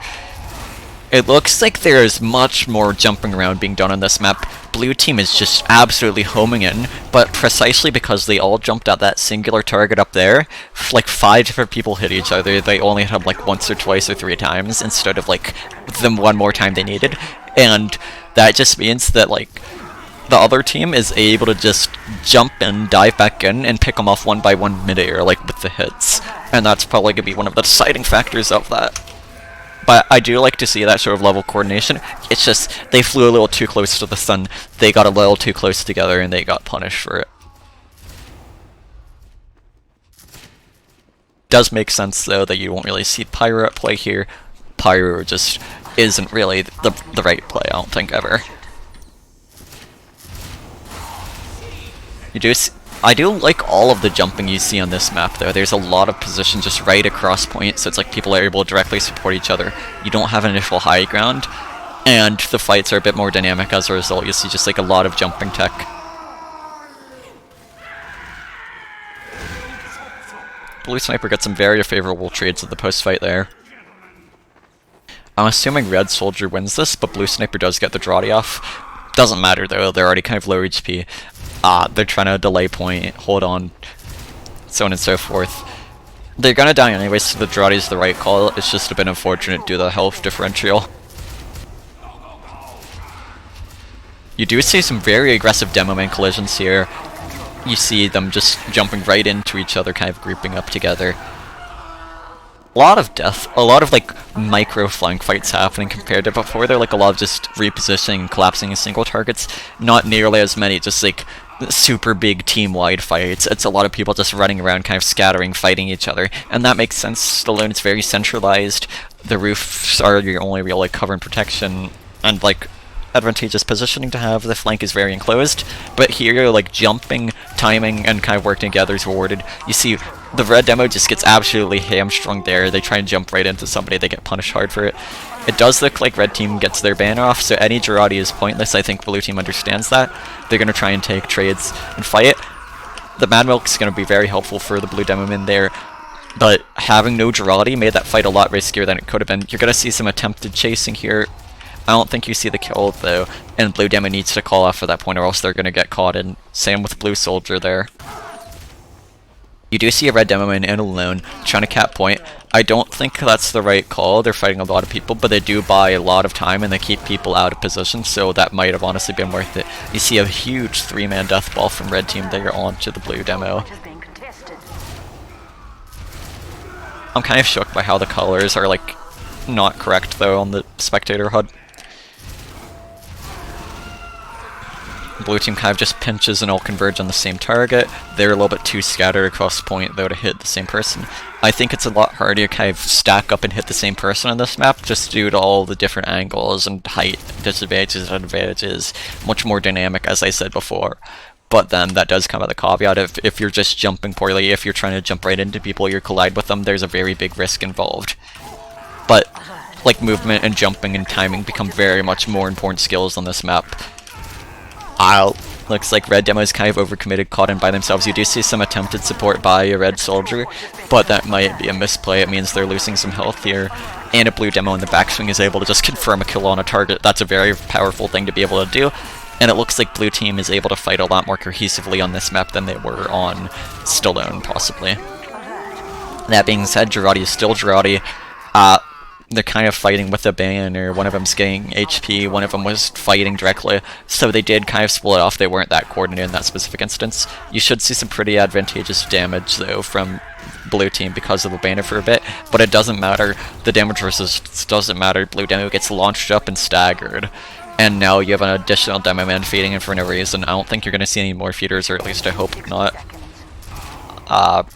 It looks like there is much more jumping around being done on this map. Blue team is just absolutely homing in, but precisely because they all jumped at that singular target up there, like 5 different people hit each other. They only hit them like once or twice or 3 times instead of like them one more time they needed, and that just means that like the other team is able to just jump in, dive back in, and pick them off one by one mid-air, like with the hits. And that's probably going to be one of the deciding factors of that. But I do like to see that sort of level coordination. It's just they flew a little too close to the sun. They got a little too close together and they got punished for it. Does make sense though that you won't really see Pyro at play here. Pyro just isn't really the right play, I don't think, ever. I do like all of the jumping you see on this map though. There's a lot of position just right across point, so it's like people are able to directly support each other. You don't have an initial high ground, and the fights are a bit more dynamic as a result. You see just like a lot of jumping tech. Blue Sniper gets some very favorable trades at the post-fight there. I'm assuming Red Soldier wins this, but Blue Sniper does get the Drawdy off. Doesn't matter though, they're already kind of low HP. They're trying to delay point, hold on, so on and so forth. They're gonna die anyways, so the Drawdy is the right call. It's just a bit unfortunate due to the health differential. You do see some very aggressive demo man collisions here. You see them just jumping right into each other, kind of grouping up together. A lot of death, a lot of like micro flank fights happening compared to before. They're like a lot of just repositioning and collapsing in single targets. Not nearly as many, just like super big team-wide fights. It's a lot of people just running around, kind of scattering, fighting each other, and that makes sense. Stallone's very centralized. The roofs are your only real like cover and protection, and like advantageous positioning to have. The flank is very enclosed, but here like jumping, timing, and kind of working together is rewarded. You see the red demo just gets absolutely hamstrung there. They try and jump right into somebody, they get punished hard for it. It does look like red team gets their ban off, so any Girardi is pointless. I think blue team understands that. They're going to try and take trades and fight it. The Mad Milk is going to be very helpful for the blue demo in there, but having no Girardi made that fight a lot riskier than it could have been. You're going to see some attempted chasing here. I don't think you see the kill though, and blue demo needs to call off at that point or else they're going to get caught in. Same with blue soldier there. You do see a red demo man in alone, trying to cap point. I don't think that's the right call. They're fighting a lot of people, but they do buy a lot of time and they keep people out of position, so that might have honestly been worth it. You see a huge 3-man death ball from red team there onto the blue demo. I'm kind of shook by how the colors are like not correct though on the spectator HUD. Blue team kind of just pinches and all converge on the same target. They're a little bit too scattered across the point though to hit the same person. I think it's a lot harder to kind of stack up and hit the same person on this map just due to all the different angles and height disadvantages and advantages. Much more dynamic, as I said before. But then that does come at the caveat of if you're just jumping poorly, if you're trying to jump right into people, you collide with them, there's a very big risk involved. But like movement and jumping and timing become very much more important skills on this map. Looks like red demo is kind of overcommitted, caught in by themselves. You do see some attempted support by a red soldier, but that might be a misplay. It means they're losing some health here. And a blue demo in the backswing is able to just confirm a kill on a target. That's a very powerful thing to be able to do. And it looks like blue team is able to fight a lot more cohesively on this map than they were on Stallone, possibly. That being said, Girardi is still Girardi. They're kind of fighting with a banner. One of them's getting HP, one of them was fighting directly, so they did kind of split off. They weren't that coordinated in that specific instance. You should see some pretty advantageous damage though from blue team because of the banner for a bit, but it doesn't matter. The damage resistance doesn't matter. Blue demo gets launched up and staggered, and now you have an additional demo man feeding in for no reason. I don't think you're going to see any more feeders, or at least I hope not.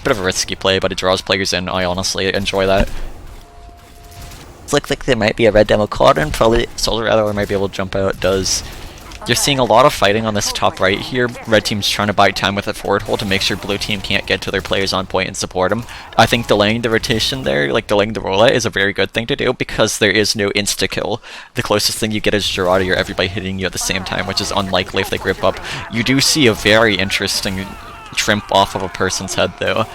Bit of a risky play, but it draws players in. I honestly enjoy that. Looks like there might be a red demo caught in, probably Solar Rather might be able to jump out. It does. You're seeing a lot of fighting on this top right here. Red team's trying to buy time with a forward hold to make sure blue team can't get to their players on point and support them. I think delaying the rotation there, like delaying the roulette, is a very good thing to do because there is no insta-kill. The closest thing you get is Girardi or everybody hitting you at the same time, which is unlikely if they grip up. You do see a very interesting trimp off of a person's head though.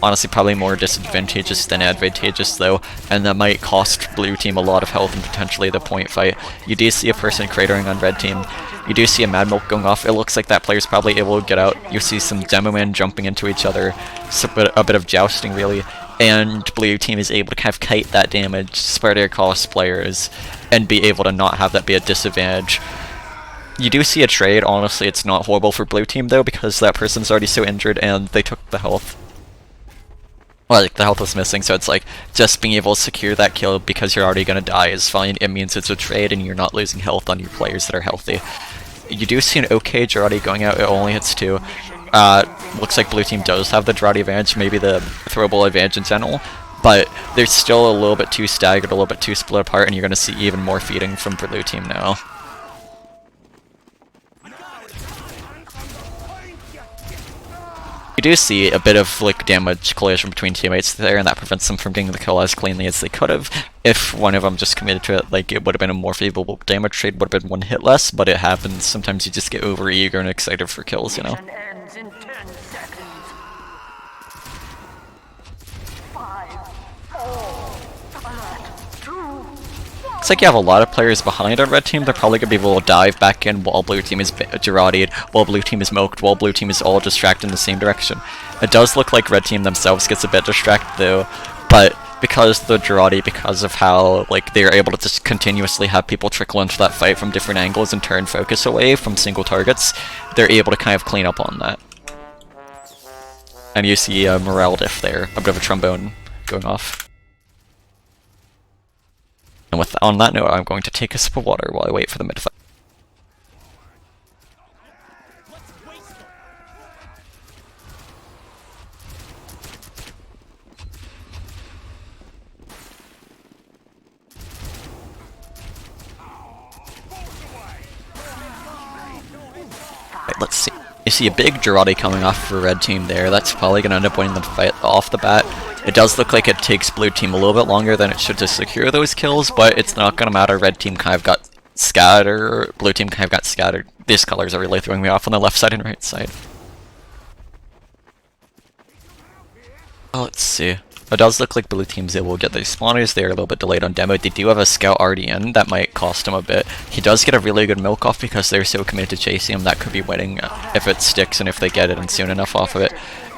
Honestly, probably more disadvantageous than advantageous though, and that might cost blue team a lot of health and potentially the point fight. You do see a person cratering on red team. You do see a Mad Milk going off. It looks like that player's probably able to get out. You see some demo men jumping into each other, so a bit of jousting really, and blue team is able to kind of kite that damage, spread it across players, and be able to not have that be a disadvantage. You do see a trade. Honestly, it's not horrible for blue team though because that person's already so injured and they took the health. Well, like the health was missing, so it's like just being able to secure that kill because you're already gonna die is fine. It means it's a trade and you're not losing health on your players that are healthy. You do see an okay Girardi going out, it only hits 2. Looks like blue team does have the Girardi advantage, maybe the throwable advantage in general, but they're still a little bit too staggered, a little bit too split apart, and you're gonna see even more feeding from blue team now. You do see a bit of like damage collision between teammates there, and that prevents them from getting the kill as cleanly as they could have. If one of them just committed to it, like it would have been a more favorable damage trade, would have been 1 hit less, but it happens. Sometimes you just get over eager and excited for kills, you know?
Mission ends in 10 seconds. 5, 4, alert, 2.
Looks like you have a lot of players behind on red team. They're probably going to be able to dive back in while blue team is Girardi'd, while blue team is milked, while blue team is all distracted in the same direction. It does look like red team themselves gets a bit distracted though, but because the Girardi, because of how like they're able to just continuously have people trickle into that fight from different angles and turn focus away from single targets, they're able to kind of clean up on that. And you see a morale diff there, a bit of a trombone going off. And on that note, I'm going to take a sip of water while I wait for the mid-fight. Right, let's see. You see a big Girardi coming off for red team there. That's probably going to end up winning the fight off the bat. It does look like it takes blue team a little bit longer than it should to secure those kills, but it's not going to matter. Red team kind of got scattered, blue team kind of got scattered. These colors are really throwing me off on the left side and right side. Oh, let's see. It does look like blue team's able to get these spawners. They're a little bit delayed on demo. They do have a scout already in. That might cost him a bit. He does get a really good milk off because they're so committed to chasing him. That could be winning if it sticks and if they get it in soon enough off of it.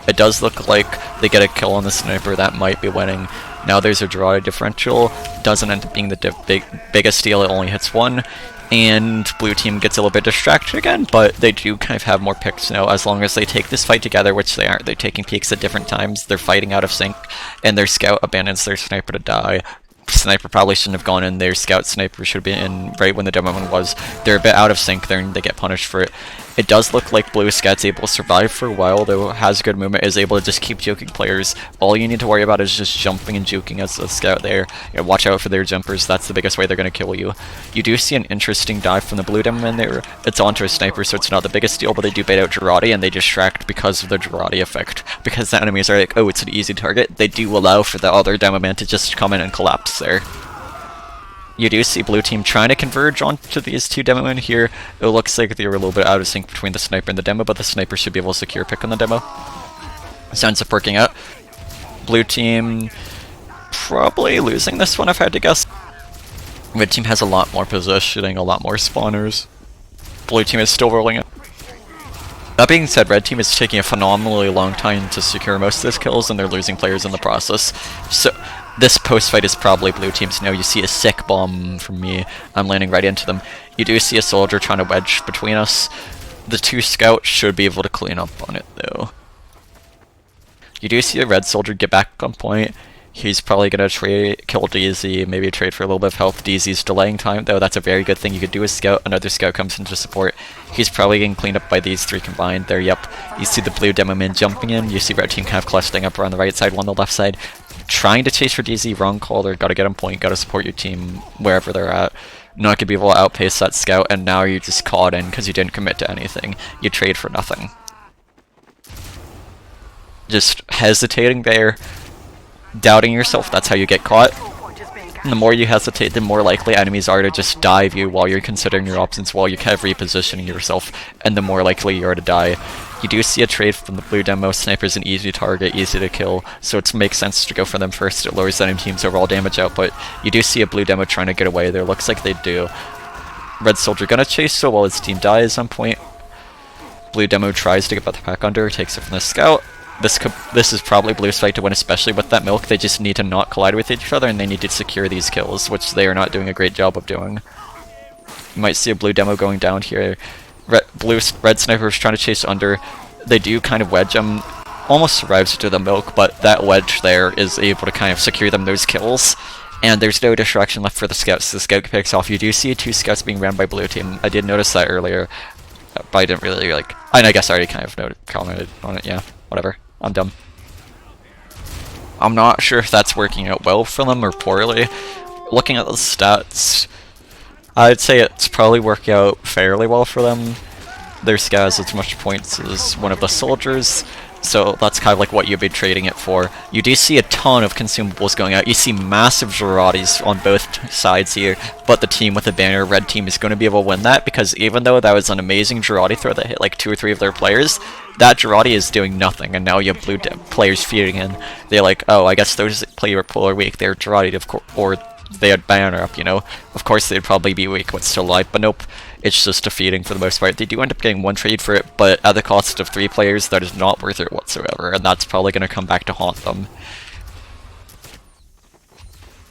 It does look like they get a kill on the sniper. That might be winning. Now there's a Girardi differential. Doesn't end up being the biggest steal. It only hits 1. And blue team gets a little bit distracted again, but they do kind of have more picks now as long as they take this fight together, which they aren't. They're taking peeks at different times, they're fighting out of sync, and their scout abandons their sniper to die. Sniper probably shouldn't have gone in, their scout sniper should have been in right when the demo one was. They're a bit out of sync there and they get punished for it. It does look like blue scout's able to survive for a while, though has good movement, is able to just keep juking players. All you need to worry about is just jumping and juking as a scout there. You know, watch out for their jumpers, that's the biggest way they're going to kill you. You do see an interesting dive from the blue demo in there. It's onto a sniper, so it's not the biggest deal, but they do bait out Girardi and they distract because of the Girardi effect. Because the enemies are like, oh, it's an easy target, they do allow for the other demo man to just come in and collapse there. You do see blue team trying to converge onto these two demo men here. It looks like they were a little bit out of sync between the sniper and the demo, but the sniper should be able to secure a pick on the demo. Sounds up working out. Blue team probably losing this one if I had to guess. Red team has a lot more positioning, a lot more spawners. Blue team is still rolling it. That being said, red team is taking a phenomenally long time to secure most of these kills and they're losing players in the process. So this post-fight is probably blue team's now. You see a sick bomb from me. I'm landing right into them. You do see a soldier trying to wedge between us. The two scouts should be able to clean up on it, though. You do see a red soldier get back on point. He's probably going to kill DZ, maybe trade for a little bit of health. DZ's delaying time, though. That's a very good thing you could do as scout. Another scout comes in to support. He's probably getting cleaned up by these three combined there, yep. You see the blue demo man jumping in. You see red team kind of clustering up around the right side, one on the left side. Trying to chase for DZ, wrong call there. Gotta get on point, gotta support your team wherever they're at. Not gonna be able to outpace that scout, and now you're just caught in because you didn't commit to anything. You trade for nothing. Just hesitating there. Doubting yourself, that's how you get caught. And the more you hesitate, the more likely enemies are to just dive you while you're considering your options, while you're kind of repositioning yourself, and the more likely you are to die. You do see a trade from the blue demo. Sniper's an easy target, easy to kill, so it makes sense to go for them first. It lowers the enemy team's overall damage output. You do see a blue demo trying to get away there. Looks like they do. Red soldier gonna chase so while his team dies on point. Blue demo tries to get the pack under, takes it from the scout. This is probably blue's fight to win, especially with that milk. They just need to not collide with each other, and they need to secure these kills, which they are not doing a great job of doing. You might see a blue demo going down here. Red sniper is trying to chase under. They do kind of wedge him. almost survives to the milk, but that wedge there is able to kind of secure them those kills. And there's no distraction left for the scouts. The scout picks off. You do see 2 scouts being ran by blue team. I did notice that earlier, but I didn't really like. I guess I already kind of commented on it. Yeah, whatever. I'm dumb. I'm not sure if that's working out well for them or poorly. Looking at the stats, I'd say it's probably working out fairly well for them. Their scout has as much points as one of the soldiers, so that's kind of like what you'd be trading it for. You do see a ton of consumables going out. You see massive Giratis on both sides here, but the team with the banner, red team, is going to be able to win that, because even though that was an amazing Girati throw that hit like 2 or 3 of their players, that Girati is doing nothing, and now you have blue players feeding in. They're like, oh, I guess those players are weak, they're Girati, of course, or they had banner up, you know? Of course they'd probably be weak but still alive, but nope. It's just defeating for the most part. They do end up getting 1 trade for it, but at the cost of 3 players, that is not worth it whatsoever, and that's probably going to come back to haunt them.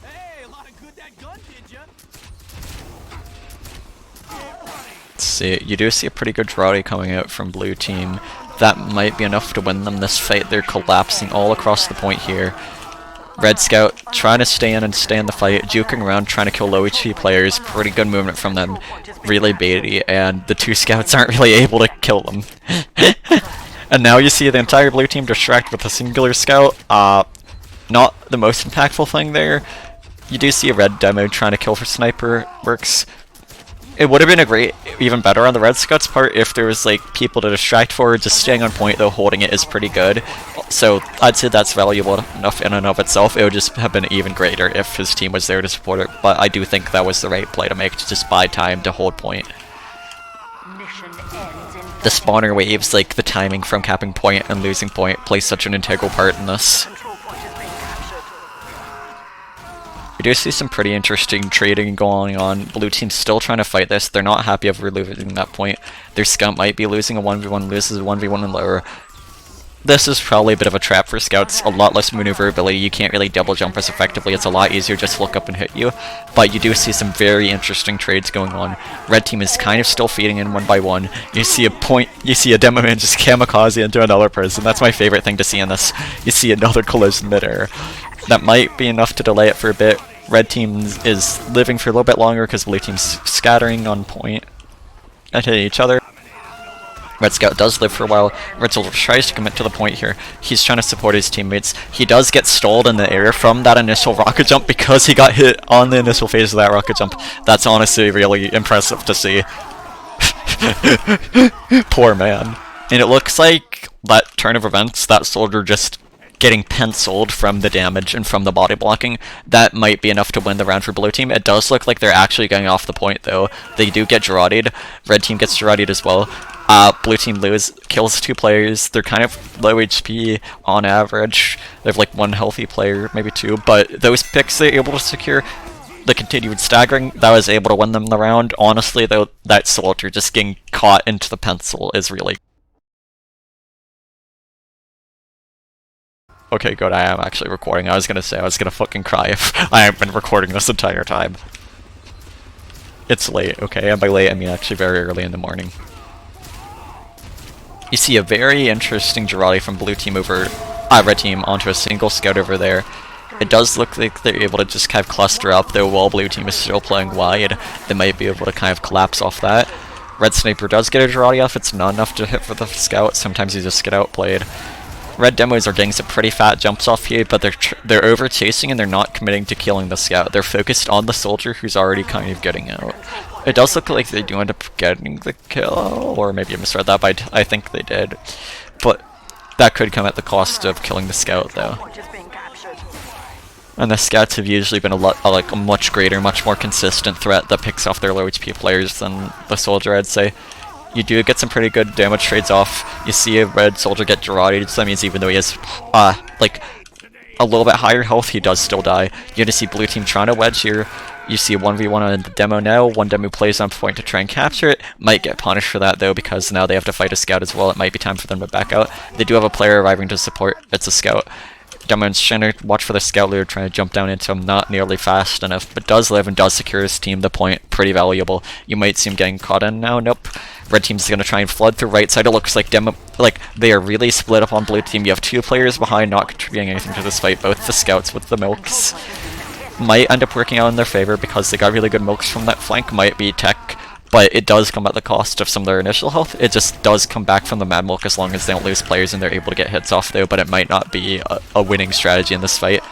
Hey, a lot of good that gun did ya?
Let's see, you do see a pretty good Girati coming out from blue team. That might be enough to win them this fight. They're collapsing all across the point here. Red Scout trying to stay in and stay in the fight, juking around, trying to kill low HP players. Pretty good movement from them. Really baity, and the 2 scouts aren't really able to kill them. And now you see the entire blue team distract with a singular scout. Not the most impactful thing there. You do see a red demo trying to kill for sniper works. It would have been even better on the red scouts part if there was like people to distract for. Just staying on point though, holding it is pretty good. So I'd say that's valuable enough in and of itself. It would just have been even greater if his team was there to support it. But I do think that was the right play to make, to just buy time to hold point. The spawner waves, like the timing from capping point and losing point, plays such an integral part in this. We do see some pretty interesting trading going on. Blue team's still trying to fight this. They're not happy of losing that point. Their scout might be losing a 1v1, loses a 1v1 and lower. This is probably a bit of a trap for scouts. A lot less maneuverability. You can't really double jump as effectively. It's a lot easier just to look up and hit you. But you do see some very interesting trades going on. Red team is kind of still feeding in 1 by 1. You see a demo man just kamikaze into another person. That's my favorite thing to see in this. You see another collision midair. That might be enough to delay it for a bit. Red team is living for a little bit longer because blue team's scattering on point and hitting each other. Red Scout does live for a while. Red Soldier tries to commit to the point here. He's trying to support his teammates. He does get stalled in the air from that initial rocket jump because he got hit on the initial phase of that rocket jump. That's honestly really impressive to see. Poor man. And it looks like that turn of events, that soldier just getting penciled from the damage and from the body blocking, that might be enough to win the round for blue team. It does look like they're actually going off the point though. They do get Girati'd. Red team gets Girati'd as well. Blue team kills 2 players. They're kind of low HP on average. They have like 1 healthy player, maybe 2, but those picks they're able to secure, the continued staggering, that was able to win them the round. Honestly though, that soldier just getting caught into the pencil is really... Okay, good, I am actually recording. I was gonna say I was gonna fucking cry if I haven't been recording this entire time. It's late, okay, and by late I mean actually very early in the morning. You see a very interesting Girati from blue team over red team onto a single scout over there. It does look like they're able to just kind of cluster up, though while blue team is still playing wide. They might be able to kind of collapse off that. Red sniper does get a Girati off. It's not enough to hit for the scout. Sometimes you just get outplayed. Red demos are getting some pretty fat jumps off here, but they're over chasing and they're not committing to killing the scout. They're focused on the soldier who's already kind of getting out. It does look like they do end up getting the kill, or maybe I misread that, but I think they did. But that could come at the cost of killing the scout, though. And the scouts have usually been a much greater, much more consistent threat that picks off their low HP players than the soldier, I'd say. You do get some pretty good damage trades off. You see a red soldier get Girati'd, so that means even though he has, like, a little bit higher health, he does still die. You just see blue team trying to wedge here. You see a 1v1 on the demo now. 1 demo plays on point to try and capture it. Might get punished for that though, because now they have to fight a scout as well. It might be time for them to back out. They do have a player arriving to support. It's a scout. Demo's trying to watch for the scout leader, trying to jump down into him. Not nearly fast enough, but does live and does secure his team the point. Pretty valuable. You might see him getting caught in now. Nope. Red team's gonna try and flood through right side. It looks like they are really split up on blue team. You have 2 players behind, not contributing anything to this fight. Both the scouts with the milks might end up working out in their favor because they got really good milks from that flank. Might be tech, but it does come at the cost of some of their initial health. It just does come back from the Mad Milk as long as they don't lose players and they're able to get hits off though, but it might not be a winning strategy in this fight.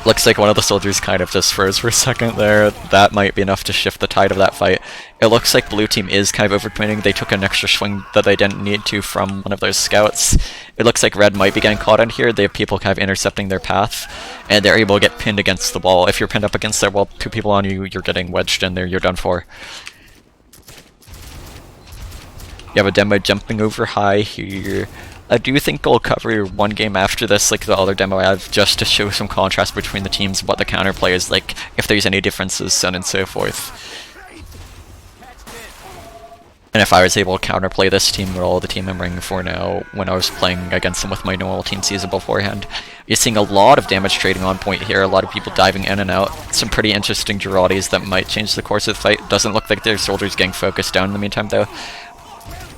Looks like one of the soldiers kind of just froze for a second there. That might be enough to shift the tide of that fight. It looks like blue team is kind of overcommitting. They took an extra swing that they didn't need to from one of those scouts. It looks like red might be getting caught in here. They have people kind of intercepting their path, and they're able to get pinned against the wall. If you're pinned up against their wall, 2 people on you, you're getting wedged in there, you're done for. You have a demo jumping over high here. I do think I'll cover one game after this, like the other demo I have, just to show some contrast between the teams, what the counterplay is like, if there's any differences, so on and so forth. And if I was able to counterplay this team with all the team I'm running for now, when I was playing against them with my normal team season beforehand. You're seeing a lot of damage trading on point here, a lot of people diving in and out, some pretty interesting Geraldi's that might change the course of the fight. Doesn't look like their soldiers getting focused down in the meantime though.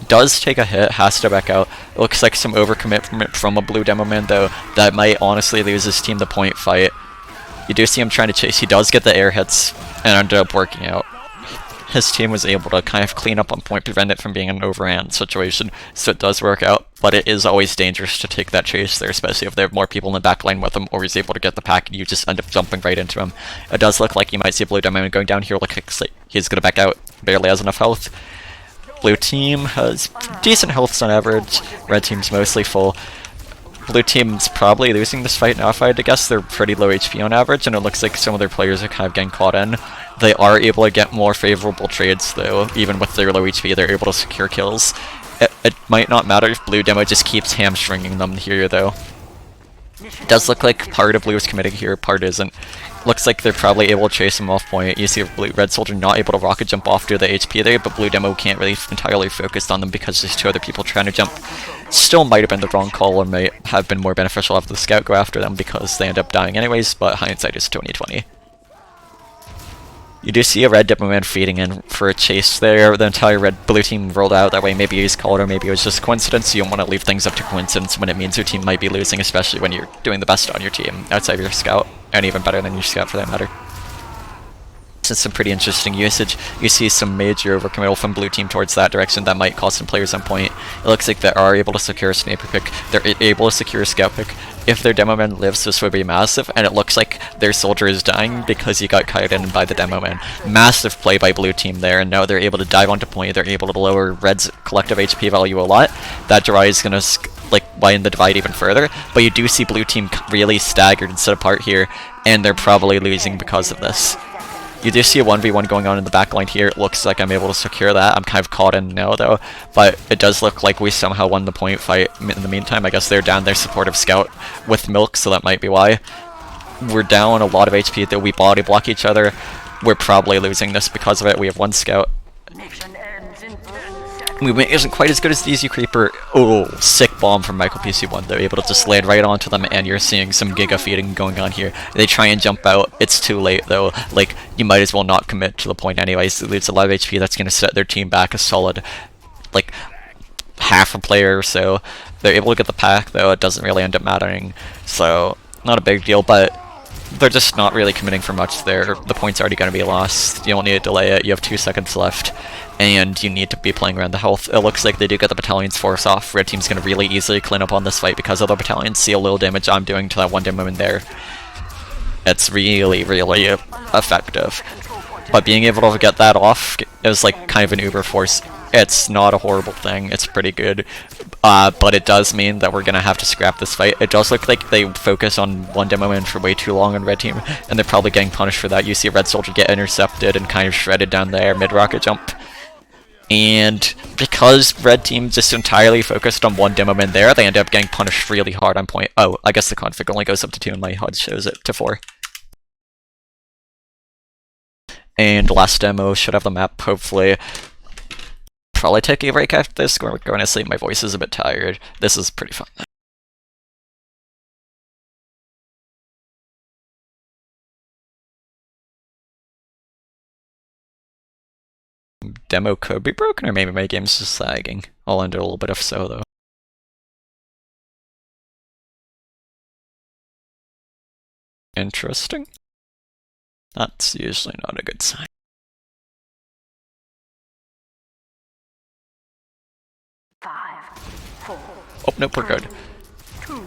Does take a hit, has to back out. It looks like some overcommitment from a blue demo man though, that might honestly lose his team the point fight. You do see him trying to chase, he does get the air hits, and ended up working out. His team was able to kind of clean up on point, prevent it from being an overhand situation, so it does work out, but it is always dangerous to take that chase there, especially if there have more people in the back line with him, or he's able to get the pack and you just end up jumping right into him. It does look like you might see a blue demo man going down here, looks like he's gonna back out, barely has enough health. Blue team has decent health on average, red team's mostly full. Blue team's probably losing this fight now if I had to guess. They're pretty low HP on average, and it looks like some of their players are kind of getting caught in. They are able to get more favorable trades though, even with their low HP, they're able to secure kills. It might not matter if blue demo just keeps hamstringing them here though. It does look like part of blue is committing here, part isn't. Looks like they're probably able to chase him off point. You see a red soldier not able to rocket jump off due to the HP there, but blue demo can't really entirely focus on them because there's 2 other people trying to jump. Still might have been the wrong call, or may have been more beneficial to have the scout go after them because they end up dying anyways, but hindsight is 20/20. You do see a red demo man feeding in for a chase there. The entire blue team rolled out that way. Maybe he's called, or maybe it was just coincidence. You don't want to leave things up to coincidence when it means your team might be losing, especially when you're doing the best on your team outside of your scout, and even better than your scout for that matter. It's some pretty interesting usage. You see some major overcommittal from blue team towards that direction that might cost some players on point. It looks like they are able to secure a sniper pick. They're able to secure a scout pick. If their demo man lives, this would be massive, and it looks like their soldier is dying because he got kited in by the demo man. Massive play by blue team there, and now they're able to dive onto point. They're able to lower red's collective HP value a lot. That Jiraiya is gonna widen the divide even further, but you do see blue team really staggered and set apart here, and they're probably losing because of this. You do see a 1v1 going on in the backline here. It looks like I'm able to secure that. I'm kind of caught in now though, but it does look like we somehow won the point fight in the meantime. I guess they're down their supportive scout with milk, so that might be why. We're down a lot of HP though. We body block each other. We're probably losing this because of it. We have 1 scout.
Mission ends in 10 seconds.
Movement isn't quite as good as the Easy Creeper. Oh, sick bomb from Michael PC1. They're able to just land right onto them, and you're seeing some giga feeding going on here. They try and jump out. It's too late though. Like, you might as well not commit to the point anyways. It leaves a lot of HP. That's going to set their team back a solid, like, half a player or so. They're able to get the pack though. It doesn't really end up mattering. So, not a big deal, but they're just not really committing for much there. The point's already going to be lost. You don't need to delay it. You have 2 seconds left, and you need to be playing around the health. It looks like they do get the battalion's force off. Red team's going to really easily clean up on this fight because other battalions see a little damage I'm doing to that 1 demo in there. It's really, really effective. But being able to get that off is like kind of an uber force. It's not a horrible thing. It's pretty good. But it does mean that we're going to have to scrap this fight. It does look like they focus on 1 demo man for way too long on red team, and they're probably getting punished for that. You see a red soldier get intercepted and kind of shredded down there mid-rocket jump. And because red team just entirely focused on 1 demo man there, they end up getting punished really hard on point. Oh, I guess the config only goes up to 2 and my HUD shows it to 4. And last demo should have the map, hopefully. Probably take a break after this. We're going to sleep. My voice is a bit tired. This is pretty fun. demo could be broken, or maybe my game's just lagging. I'll end it a little bit if so, though. Interesting. That's usually not a good sign.
Five, four,
Oh, nope, we're good.
2,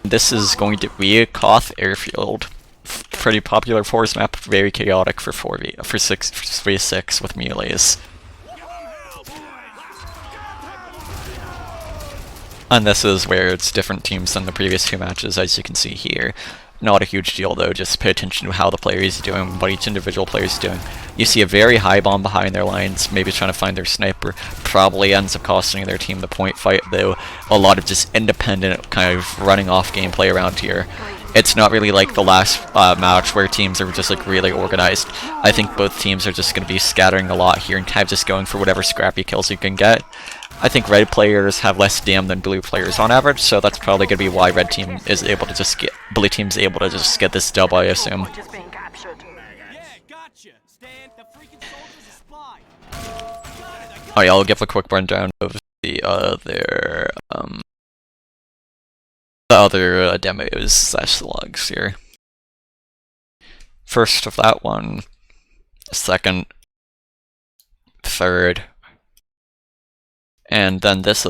This is going to be Koth Airfield. Pretty popular forest map, very chaotic for 3-6 with melees. And this is where it's different teams than the previous two matches, as you can see here. Not a huge deal though, just pay attention to how the player is doing, what each individual player is doing. You see a very high bomb behind their lines, maybe trying to find their sniper, probably ends up costing their team the point fight though. A lot of just independent kind of running off gameplay around here. It's not really like the last match where teams are just like really organized. I think both teams are just going to be scattering a lot here and kind of just going for whatever scrappy kills you can get. I think red players have less damn than blue players on average, so that's probably going to be why red team is able to just get, blue team's able to just get this dub, I assume.
point is being captured.
Yeah, gotcha. Stan, the freaking soldier's a spy.
Alright, I'll give a quick rundown of the other demos slash logs here. First of that one, second, third, and then this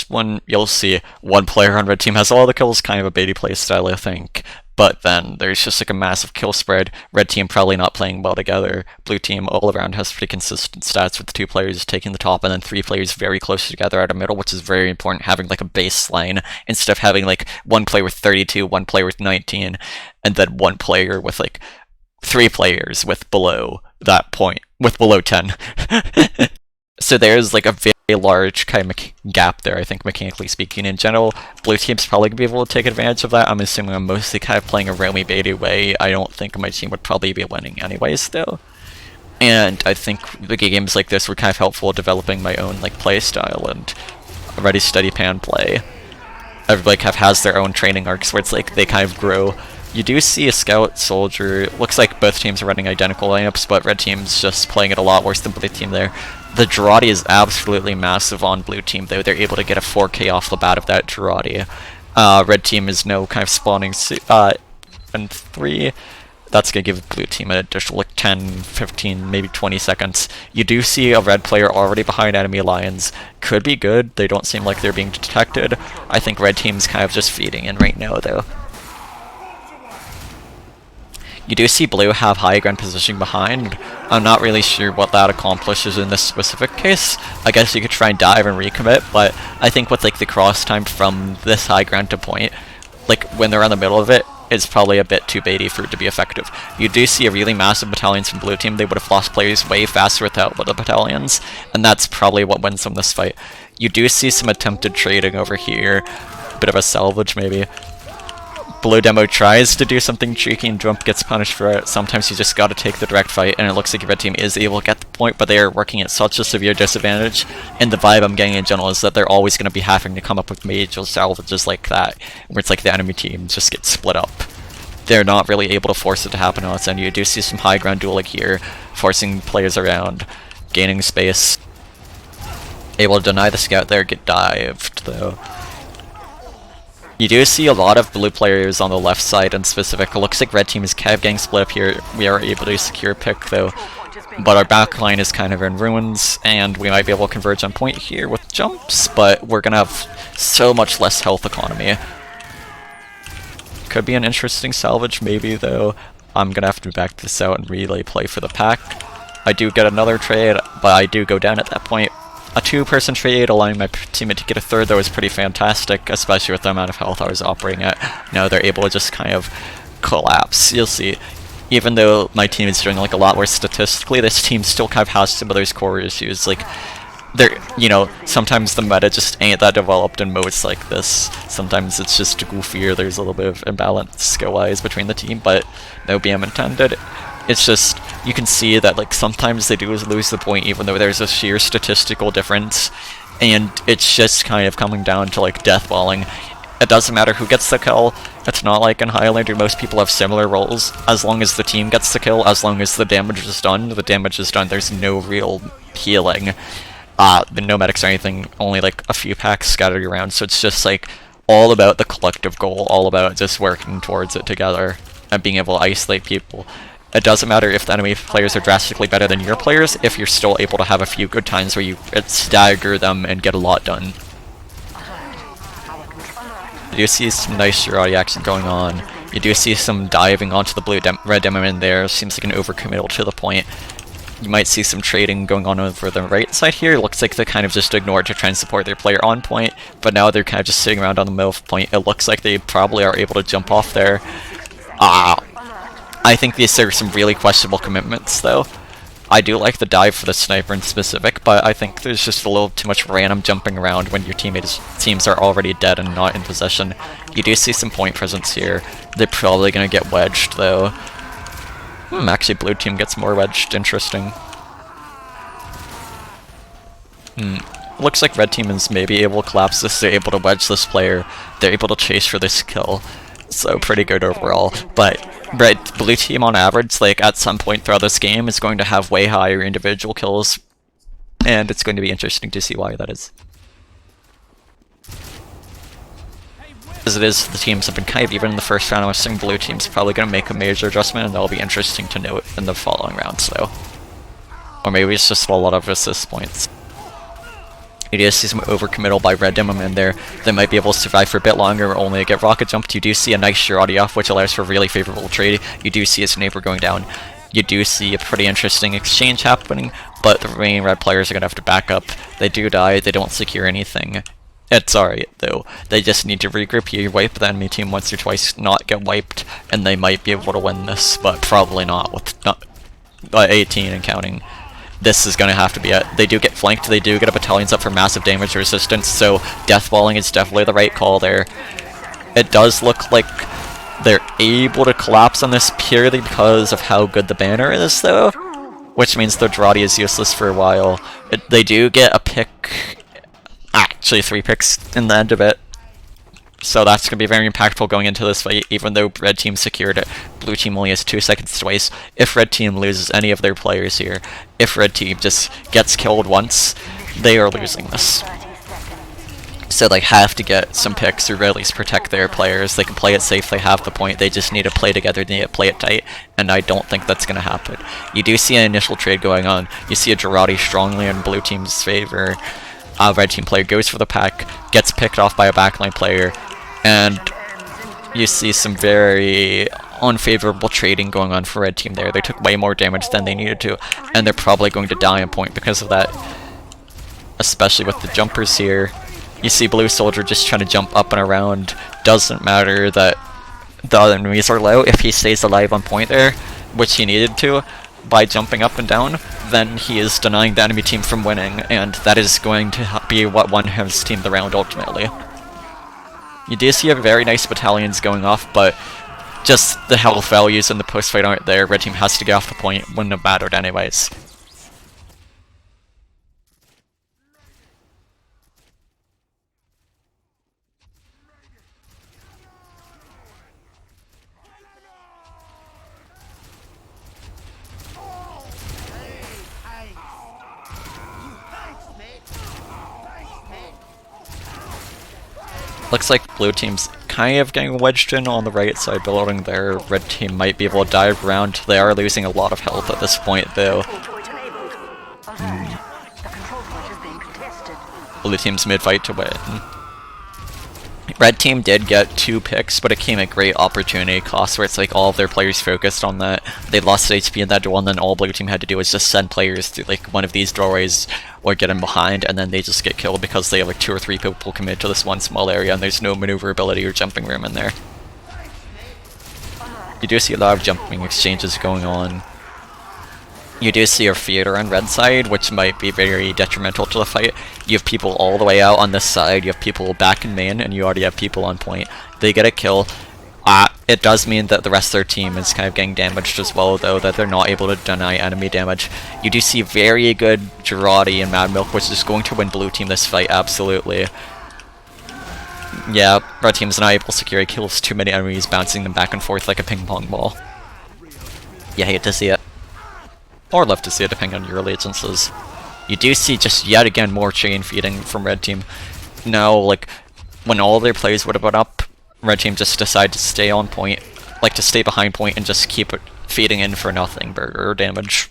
one, you'll see one player on red team has all the kills, kind of a baity play style, I think. But then there's just like a massive kill spread. Red team probably not playing well together. Blue team all around has pretty consistent stats with the 2 players taking the top and then 3 players very close together at a middle, which is very important, having like a baseline instead of having like 1 player with 32, 1 player with 19, and then 1 player with like 3 players with below that point, with below 10. So there's like a very large kind of gap there, I think, mechanically speaking. In general, blue team's probably going to be able to take advantage of that. I'm assuming I'm mostly kind of playing a roamy baity way. I don't think my team would probably be winning anyways, though. And I think the games like this were kind of helpful developing my own like play style and ready steady pan play. Everybody kind of has their own training arcs where it's like they kind of grow. You do see a scout soldier. Looks like both teams are running identical lineups, but red team's just playing it a lot worse than blue team there. The Girardi is absolutely massive on blue team, though. They're able to get a 4K off the bat of that Girardi. Red team is no kind of spawning and 3. That's going to give blue team an additional like 10, 15, maybe 20 seconds. You do see a red player already behind enemy lines. Could be good. They don't seem like they're being detected. I think red team's kind of just feeding in right now, though. You do see blue have high ground positioning behind. I'm not really sure what that accomplishes in this specific case. I guess you could try and dive and recommit, but I think with like the cross time from this high ground to point, like when they're in the middle of it, it's probably a bit too baity for it to be effective. You do see a really massive battalions from blue team. They would have lost players way faster without the battalions, and that's probably what wins them this fight. You do see some attempted trading over here. Bit of a salvage maybe. Blue demo tries to do something cheeky and Jump gets punished for it. Sometimes you just gotta take the direct fight, and it looks like your red team is able to get the point, but they are working at such a severe disadvantage. And the vibe I'm getting in general is that they're always gonna be having to come up with major salvages like that, where it's like the enemy team just gets split up. They're not really able to force it to happen on its end. You do see some high ground dueling here, forcing players around, gaining space. Able to deny the scout there, get dived though. You do see a lot of blue players on the left side in specific. It looks like red team is kind of getting split up here. We are able to secure a pick though, but our back line is kind of in ruins, and we might be able to converge on point here with jumps, but we're gonna have so much less health economy. Could be an interesting salvage maybe though. I'm gonna have to back this out and relay play for the pack. I do get another trade, but I do go down at that point. A 2-person trade, allowing my teammate to get a third, though, is pretty fantastic, especially with the amount of health I was operating at. Now they're able to just kind of collapse. You'll see. Even though my team is doing like a lot worse statistically, this team still kind of has some of those core issues. Like, sometimes the meta just ain't that developed in modes like this. Sometimes it's just goofier. There's a little bit of imbalance skill-wise between the team, but no BM intended. It's just, you can see that like sometimes they do lose the point even though there's a sheer statistical difference, and it's just kind of coming down to like deathballing. It doesn't matter who gets the kill. It's not like in Highlander, most people have similar roles. As long as the team gets the kill, as long as the damage is done, the damage is done. There's no real healing. No medics or anything, only like a few packs scattered around, so it's just like all about the collective goal, all about just working towards it together and being able to isolate people. It doesn't matter if the enemy players are drastically better than your players, if you're still able to have a few good times where you stagger them and get a lot done. You do see some nice Girardi action going on. You do see some diving onto the red demo in there. Seems like an overcommittal to the point. You might see some trading going on over the right side here. Looks like they kind of just ignored to try and support their player on point, but now they're kind of just sitting around on the middle of point. It looks like they probably are able to jump off there. I think these are some really questionable commitments, though. I do like the dive for the sniper in specific, but I think there's just a little too much random jumping around when your teams are already dead and not in possession. You do see some point presence here. They're probably going to get wedged, though. Actually, blue team gets more wedged. Interesting. Looks like red team is maybe able to collapse this. They're able to wedge this player. They're able to chase for this kill. So pretty good overall. But blue team on average, like at some point throughout this game, is going to have way higher individual kills. And it's going to be interesting to see why that is. As it is, the teams have been kind of even in the first round. I was thinking blue team's probably going to make a major adjustment, and that'll be interesting to note in the following rounds, though. Or maybe it's just a lot of assist points. You do see some overcommittal by red demo in there. They might be able to survive for a bit longer, only to get rocket jumped. You do see a nice Girardi off, which allows for a really favorable trade. You do see his neighbor going down. You do see a pretty interesting exchange happening, but the remaining red players are going to have to back up. They do die, they don't secure anything. It's alright, though. They just need to regroup. You wipe the enemy team once or twice, not get wiped, and they might be able to win this, but probably not with 18 and counting. This is going to have to be it. They do get flanked, they do get a battalions up for massive damage resistance, so deathballing is definitely the right call there. It does look like they're able to collapse on this purely because of how good the banner is, though, which means the Girardi is useless for a while. They do get a pick. Actually 3 picks in the end of it. So that's going to be very impactful going into this fight, even though red team secured it. Blue team only has 2 seconds to waste. If red team loses any of their players here, if red team just gets killed once, they are losing this. So they have to get some picks or at least protect their players. They can play it safe, they have the point, they just need to play together, they need to play it tight, and I don't think that's going to happen. You do see an initial trade going on. You see a Girardi strongly in blue team's favor. Red team player goes for the pack, gets picked off by a backline player, and you see some very unfavorable trading going on for red team there. They took way more damage than they needed to, and they're probably going to die on point because of that, especially with the jumpers here. You see blue soldier just trying to jump up and around. Doesn't matter that the enemies are low. If he stays alive on point there, which he needed to, by jumping up and down, then he is denying the enemy team from winning, and that is going to be what won his team the round ultimately. You do see a very nice battalions going off, but just the health values in the post-fight aren't there. Red team has to get off the point, wouldn't have mattered anyways. Looks like blue team's kind of getting wedged in on the right side building there. Red team might be able to dive around. They are losing a lot of health at this point, though. Blue team's mid-fight to win. Red team did get 2 picks, but it came at great opportunity cost, where it's like all of their players focused on that. They lost HP in that duel, and then all blue team had to do was just send players through like one of these doorways or get them behind, and then they just get killed because they have like 2 or 3 people committed to this one small area, and there's no maneuverability or jumping room in there. You do see a lot of jumping exchanges going on. You do see a theater on red side, which might be very detrimental to the fight. You have people all the way out on this side, you have people back in main, and you already have people on point. They get a kill. It does mean that the rest of their team is kind of getting damaged as well, though, that they're not able to deny enemy damage. You do see very good Girardi and Mad Milk, which is going to win blue team this fight, absolutely. Yeah, red team's not able to secure kills, too many enemies bouncing them back and forth like a ping pong ball. You hate to see it. Or love to see it, depending on your allegiances. You do see just yet again more chain feeding from red team. Now, like, when all their plays would have been up, red team just decided to stay on point, like to stay behind point and just keep it feeding in for nothing burger damage.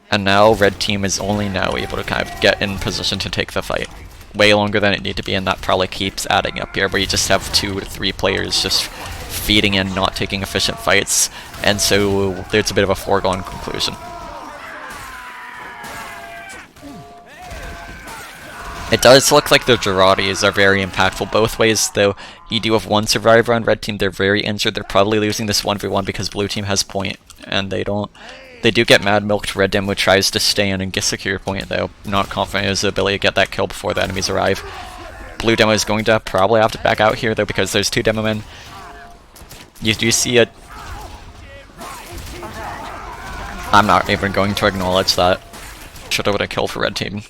And now red team is only now able to kind of get in position to take the fight. Way longer than it needed to be, and that probably keeps adding up here, where you just have 2 to 3 players just feeding in, not taking efficient fights, and so there's a bit of a foregone conclusion. It does look like the Giraudis are very impactful both ways, though. You do have one survivor on red team, they're very injured, they're probably losing this 1v1 because blue team has point, and they don't. They do get mad milked. Red Demo tries to stay in and get secure point though. Not confident in his ability to get that kill before the enemies arrive. Blue Demo is going to probably have to back out here though because there's 2 Demo men. You do see a... I'm not even going to acknowledge that. Should have been a kill for red team.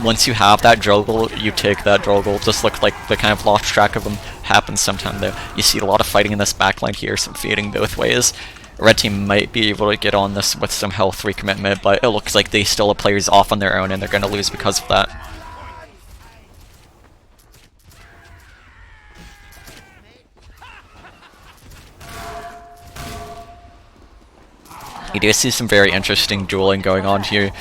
Once you have that juggle, you take that juggle. Just look like the kind of lost track of them happens sometime though. You see a lot of fighting in this backline here, some feeding both ways. Red team might be able to get on this with some health recommitment, but it looks like they still have players off on their own and they're going to lose because of that. You do see some very interesting dueling going on here.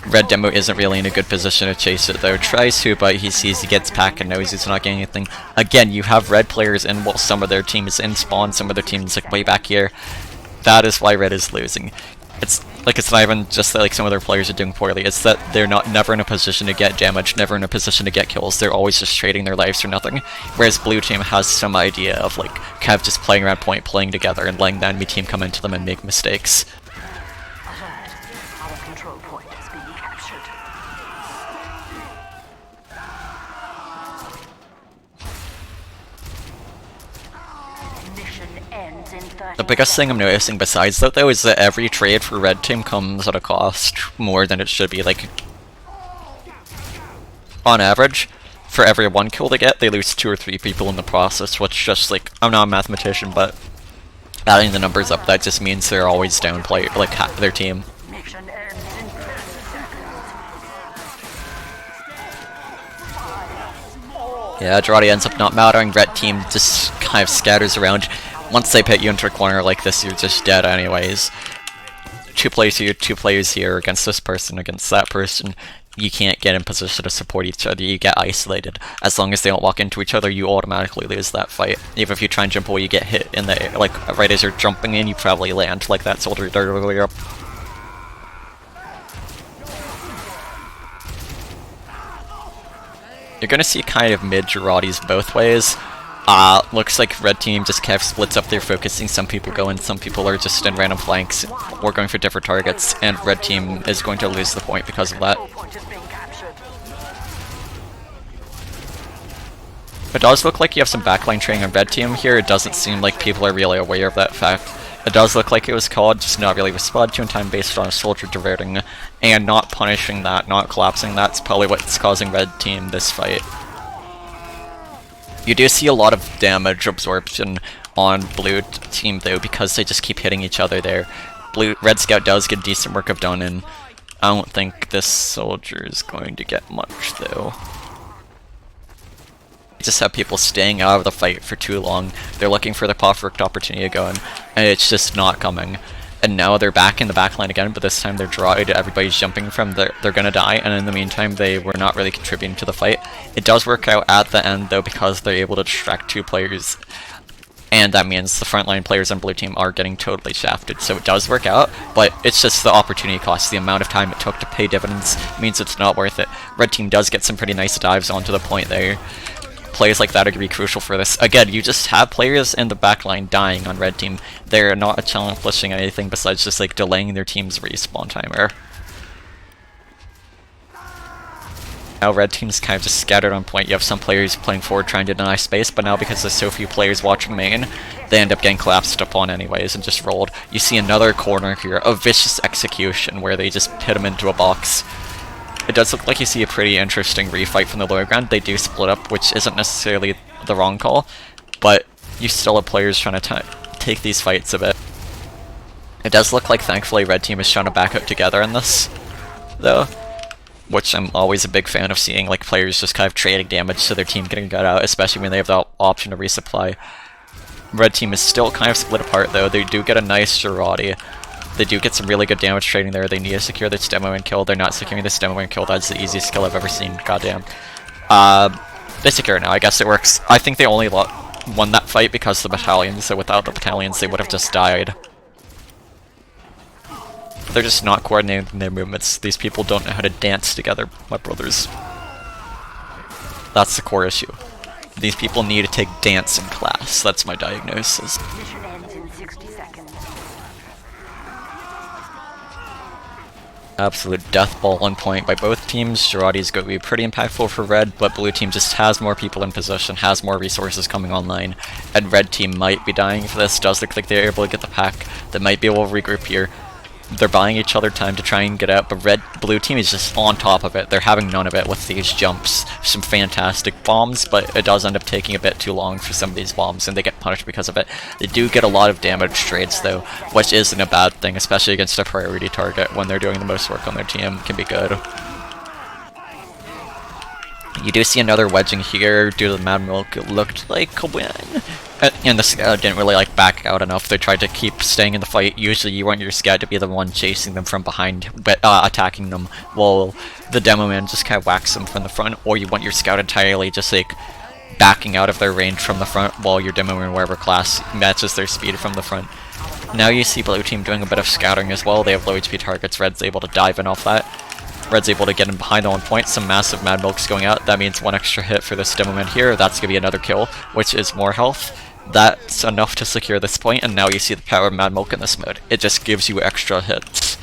Red Demo isn't really in a good position to chase it though. Tries to, but he sees he gets packed and knows he's not getting anything. Again, you have red players in while some of their team is in spawn, some of their team is like way back here. That is why red is losing. It's not even just that like some of their players are doing poorly, it's that they're never in a position to get damage, never in a position to get kills, they're always just trading their lives for nothing. Whereas blue team has some idea of like kind of just playing around point, playing together, and letting the enemy team come into them and make mistakes.
Our control point is being captured. Mission ends in 30
The biggest thing I'm noticing besides that though is that every trade for red team comes at a cost more than it should be. Like, on average, for every 1 kill they get, they lose 2 or 3 people in the process, which just like, I'm not a mathematician, but adding the numbers up, that just means they're always down player, like their team.
Mission ends in 10 seconds.
Yeah, Girardi ends up not mattering, red team just kind of scatters around. Once they put you into a corner like this, you're just dead anyways. 2 players here, 2 players here, against this person, against that person. You can't get in position to support each other, you get isolated. As long as they don't walk into each other, you automatically lose that fight. Even if you try and jump away, you get hit in the air. Like, right as you're jumping in, you probably land like that soldier dart earlier up. You're gonna see kind of mid-Giraudis both ways. Looks like red team just kind of splits up their focusing. Some people go in, some people are just in random flanks or going for different targets, and red team is going to lose the point because of that.
Point is being captured.
It does look like you have some backline training on red team here. It doesn't seem like people are really aware of that fact. It does look like it was called, just not really responded to in time based on a soldier diverting, and not punishing that, not collapsing that's probably what's causing red team this fight. You do see a lot of damage absorption on blue team though, because they just keep hitting each other there. Red Scout does get decent work of done, and I don't think this soldier is going to get much though. You just have people staying out of the fight for too long. They're looking for the perfect opportunity to go in, and it's just not coming. And now they're back in the backline again, but this time they're drawed, everybody's jumping from they're gonna die, and in the meantime they were not really contributing to the fight. It does work out at the end though, because they're able to distract 2 players, and that means the frontline players on blue team are getting totally shafted, so it does work out, but it's just the opportunity cost, the amount of time it took to pay dividends means it's not worth it. Red team does get some pretty nice dives onto the point there. Plays like that are going to be crucial for this. Again, you just have players in the backline dying on red team. They're not accomplishing anything besides just like delaying their team's respawn timer. Now red team's kind of just scattered on point. You have some players playing forward trying to deny space, but now because there's so few players watching main, they end up getting collapsed upon anyways and just rolled. You see another corner here, a vicious execution where they just hit him into a box. It does look like you see a pretty interesting refight from the lower ground. They do split up, which isn't necessarily the wrong call, but you still have players trying to take these fights a bit. It does look like, thankfully, red team is trying to back up together in this, though, which I'm always a big fan of seeing, like players just kind of trading damage to their team getting got out, especially when they have the option to resupply. Red team is still kind of split apart though. They do get a nice Girardi. They do get some really good damage trading there. They need to secure this demo and kill. They're not securing this demo and kill. That's the easiest kill I've ever seen. Goddamn. They secure it now. I guess it works. I think they only won that fight because of the battalions, so without the battalions they would have just died. They're just not coordinating their movements. These people don't know how to dance together, my brothers. That's the core issue. These people need to take dance in class. That's my diagnosis.
Mission ends in 60 seconds.
Absolute death ball on point by both teams. Girardi is going to be pretty impactful for red, but blue team just has more people in position, has more resources coming online, and red team might be dying for this. Does look like they're able to get the pack. They might be able to regroup here. They're buying each other time to try and get out, but blue team is just on top of it. They're having none of it with these jumps. Some fantastic bombs, but it does end up taking a bit too long for some of these bombs, and they get punished because of it. They do get a lot of damage trades though, which isn't a bad thing, especially against a priority target when they're doing the most work on their team. Can be good. You do see another wedging here due to the Mad Milk. It looked like a win. And the scout didn't really back out enough. They tried to keep staying in the fight. Usually you want your scout to be the one chasing them from behind, but attacking them, while the demo man just kind of whacks them from the front, or you want your scout entirely just like backing out of their range from the front while your demo man, whatever class, matches their speed from the front. Now you see blue team doing a bit of scouting as well. They have low HP targets. Red's able to dive in off that. Red's able to get in behind on point. Some massive Mad Milk's going out. That means one extra hit for this demo man here. That's going to be another kill, which is more health. That's enough to secure this point, and now you see the power of Mad Milk in this mode. It just gives you extra hits.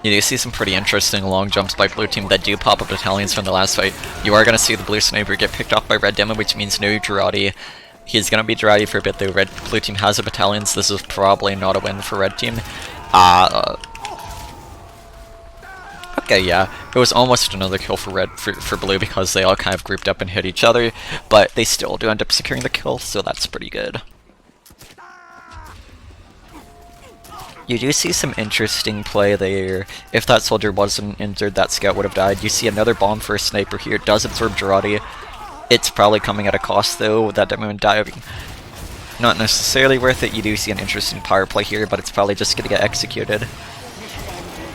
You do see some pretty interesting long jumps by blue team that do pop up battalions from the last fight. You are going to see the blue sniper get picked off by red demo, which means no Girardi. He's going to be Girardi for a bit though. Blue team has a battalions. This is probably not a win for red team. Okay, yeah, it was almost another kill for for blue because they all kind of grouped up and hit each other, but they still do end up securing the kill, so that's pretty good. You do see some interesting play there. If that soldier wasn't injured, that scout would have died. You see another bomb for a sniper here. It does absorb Girardi. It's probably coming at a cost though, with that demo diving. Not necessarily worth it. You do see an interesting power play here, but it's probably just going to get executed.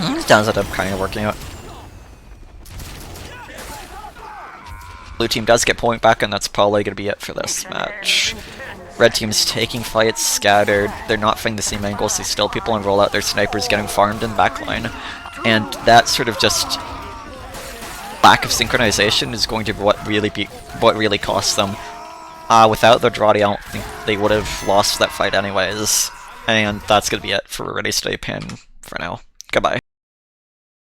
It does end up kind of working out. Blue team does get point back, and that's probably going to be it for this match. Red team's taking fights, scattered. They're not fighting the same angles. They still people on rollout. Their snipers getting farmed in the backline, and that sort of just lack of synchronization is going to be what really costs them. Without the Girardi, I don't think they would have lost that fight anyways. And that's going to be it for Ready Steady Pan for now. Goodbye.